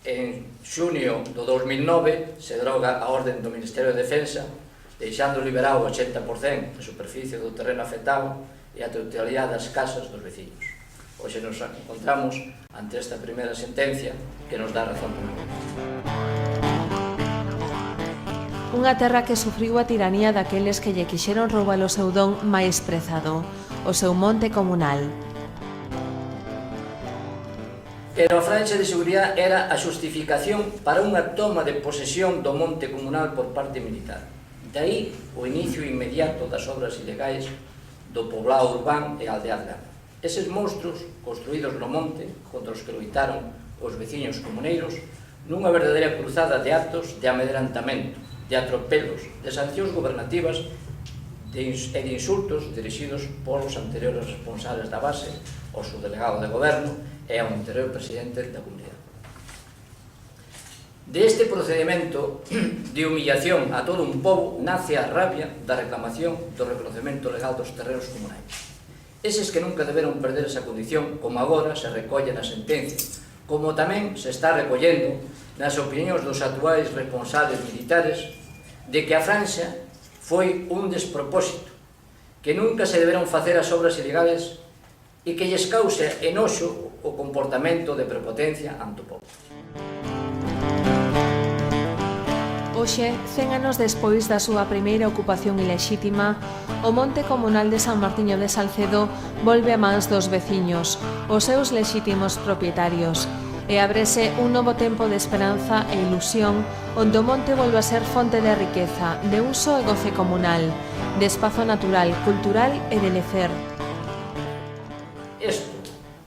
En xunio do 2009 se deroga a orden do Ministerio de Defensa, deixando liberado o 80% da superficie do terreno afectado e a totalidade das casas dos veciños. Hoxe nos encontramos ante esta primeira sentencia que nos dá razón por nós.
Unha terra que sufriu a tiranía daqueles que lle quixeron roubar o seu don máis prezado, o seu monte comunal.
Pero a franxa de seguridade era a xustificación para unha toma de posesión do monte comunal por parte militar. De aí o inicio inmediato das obras ilegais do poblado urbán e aldeas gana. Eses monstruos construídos no monte contra os que loitaron os veciños comuneiros nunha verdadeira cruzada de actos de amedrentamento, de atropelos, de sancións gobernativas e de insultos dirixidos polos anteriores responsables da base, o subdelegado de goberno e ao anterior presidente da comunidade. Deste procedimento de humillación a todo un pobo nace a rabia da reclamación do reconocemento legal dos terrenos comunais. Eses que nunca deberon perder esa condición, como agora se recolle na sentencia, como tamén se está recollendo nas opinións dos actuais responsables militares de que a franxa foi un despropósito, que nunca se deberon facer as obras ilegales e que lles cause enoxo o comportamento de prepotencia ante o povo.
Hoxe, 100 anos despois da súa primeira ocupación ilexítima, o monte comunal de San Martiño de Salcedo volve a mans dos veciños, os seus lexítimos propietarios, e ábrese un novo tempo de esperanza e ilusión onde o monte volve a ser fonte de riqueza, de uso e goce comunal, de espazo natural, cultural e de lecer.
Isto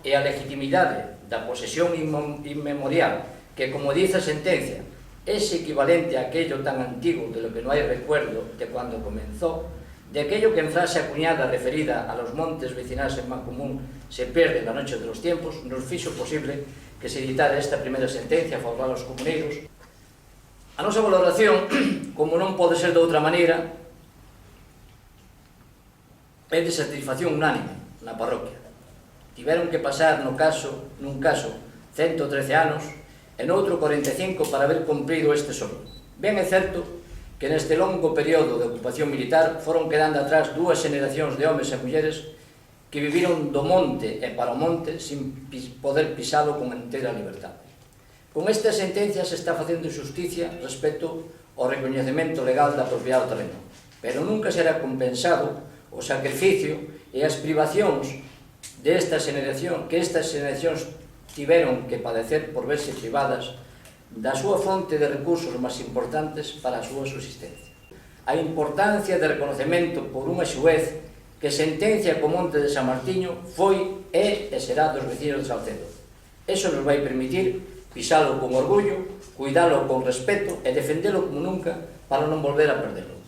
é a legitimidade da posesión inmemorial que, como dice a sentencia, es equivalente a aquello tan antigo de lo que no hay recuerdo de cuando comenzó, de aquello que en frase acuñada referida a los montes vecinales en Mancomún se pierde la noche de los tiempos, nos fixo posible que se editara esta primeira sentencia favorável aos comuneiros. A nosa valoración, como non pode ser de outra maneira, é de satisfacción unánime na parroquia. Tiveron que pasar nun caso 113 anos e noutro 45 para haber cumprido este sonho. Ben é certo que neste longo período de ocupación militar foron quedando atrás dúas xeneracións de homes e mulleres que viviron do monte e para o monte sin poder pisalo con entera liberdade. Con esta sentencia se está facendo xusticia respecto ao recoñecemento legal da propiedade do terreno, pero nunca será compensado o sacrificio e as privacións que estas xeneracións tiveron que padecer por verse privadas da súa fonte de recursos máis importantes para a súa subsistencia. A importancia de reconocemento por unha xuez que sentencia co monte de San Martiño foi, é e será dos veciños de Salcedo. Eso nos vai permitir pisalo con orgullo, cuidalo con respeto e defendelo como nunca para non volver a perderlo.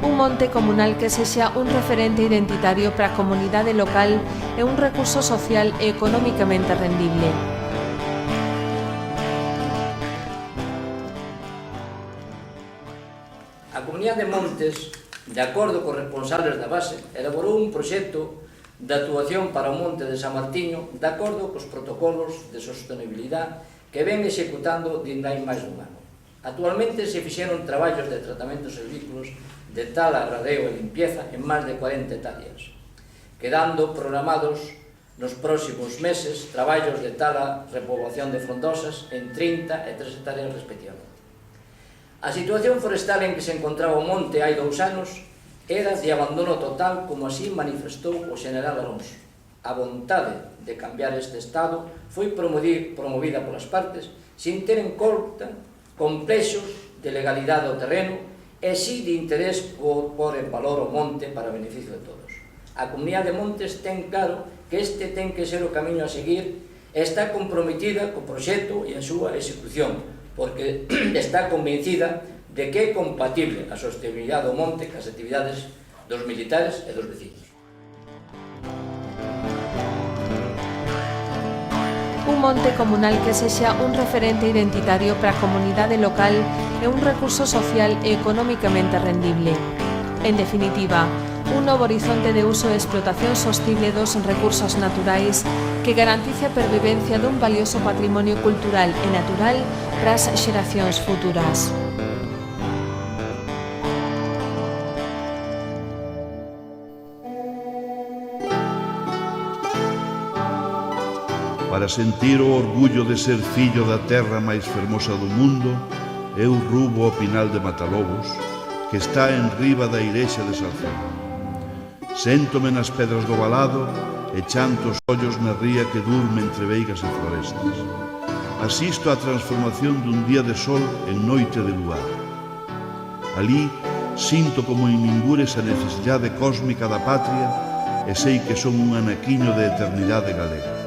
Un monte comunal que sexa un referente identitario para a comunidade local e un recurso social e económicamente rendible.
A Comunidade de Montes, de acordo cos responsables da base, elaborou un proxecto de actuación para o monte de San Martiño de acordo cos protocolos de sostenibilidade que ven executando dende hai máis dun ano. Actualmente se fixeron traballos de tratamento de vehículos de tala, radeo e limpieza en máis de 40 hectáreas, quedando programados nos próximos meses traballos de tala, repoblación de frondosas en 30 e 3 hectáreas respectivamente. A situación forestal en que se encontraba o monte hai 2 anos era de abandono total, como así manifestou o xeneral Alonso. A vontade de cambiar este estado foi promovida polas partes sin ter en conta complexos de legalidade do terreno e si de interés por en valor o monte para beneficio de todos. A Comunidade de Montes ten claro que este ten que ser o camiño a seguir e está comprometida co proxecto e a súa execución, porque está convencida de que é compatible a sostenibilidade do monte cas actividades dos militares e dos veciños.
Un monte comunal que sexa un referente identitario para a comunidade local e un recurso social e económicamente rendible. En definitiva, un novo horizonte de uso e explotación sostible dos recursos naturais que garantice a pervivencia dun valioso patrimonio cultural e natural para as xeracións futuras.
Para sentir o orgullo de ser fillo da terra máis fermosa do mundo, eu rubo ao Pinal de Matalobos, que está en riba da Irexa de Salcedo. Séntome nas pedras do valado e chanto os ollos na ría que durme entre veigas e florestas. Asisto á transformación dun día de sol en noite de luar. Alí sinto como en ningures a necesidade cósmica da patria e sei que son un anaquiño de eternidade galega.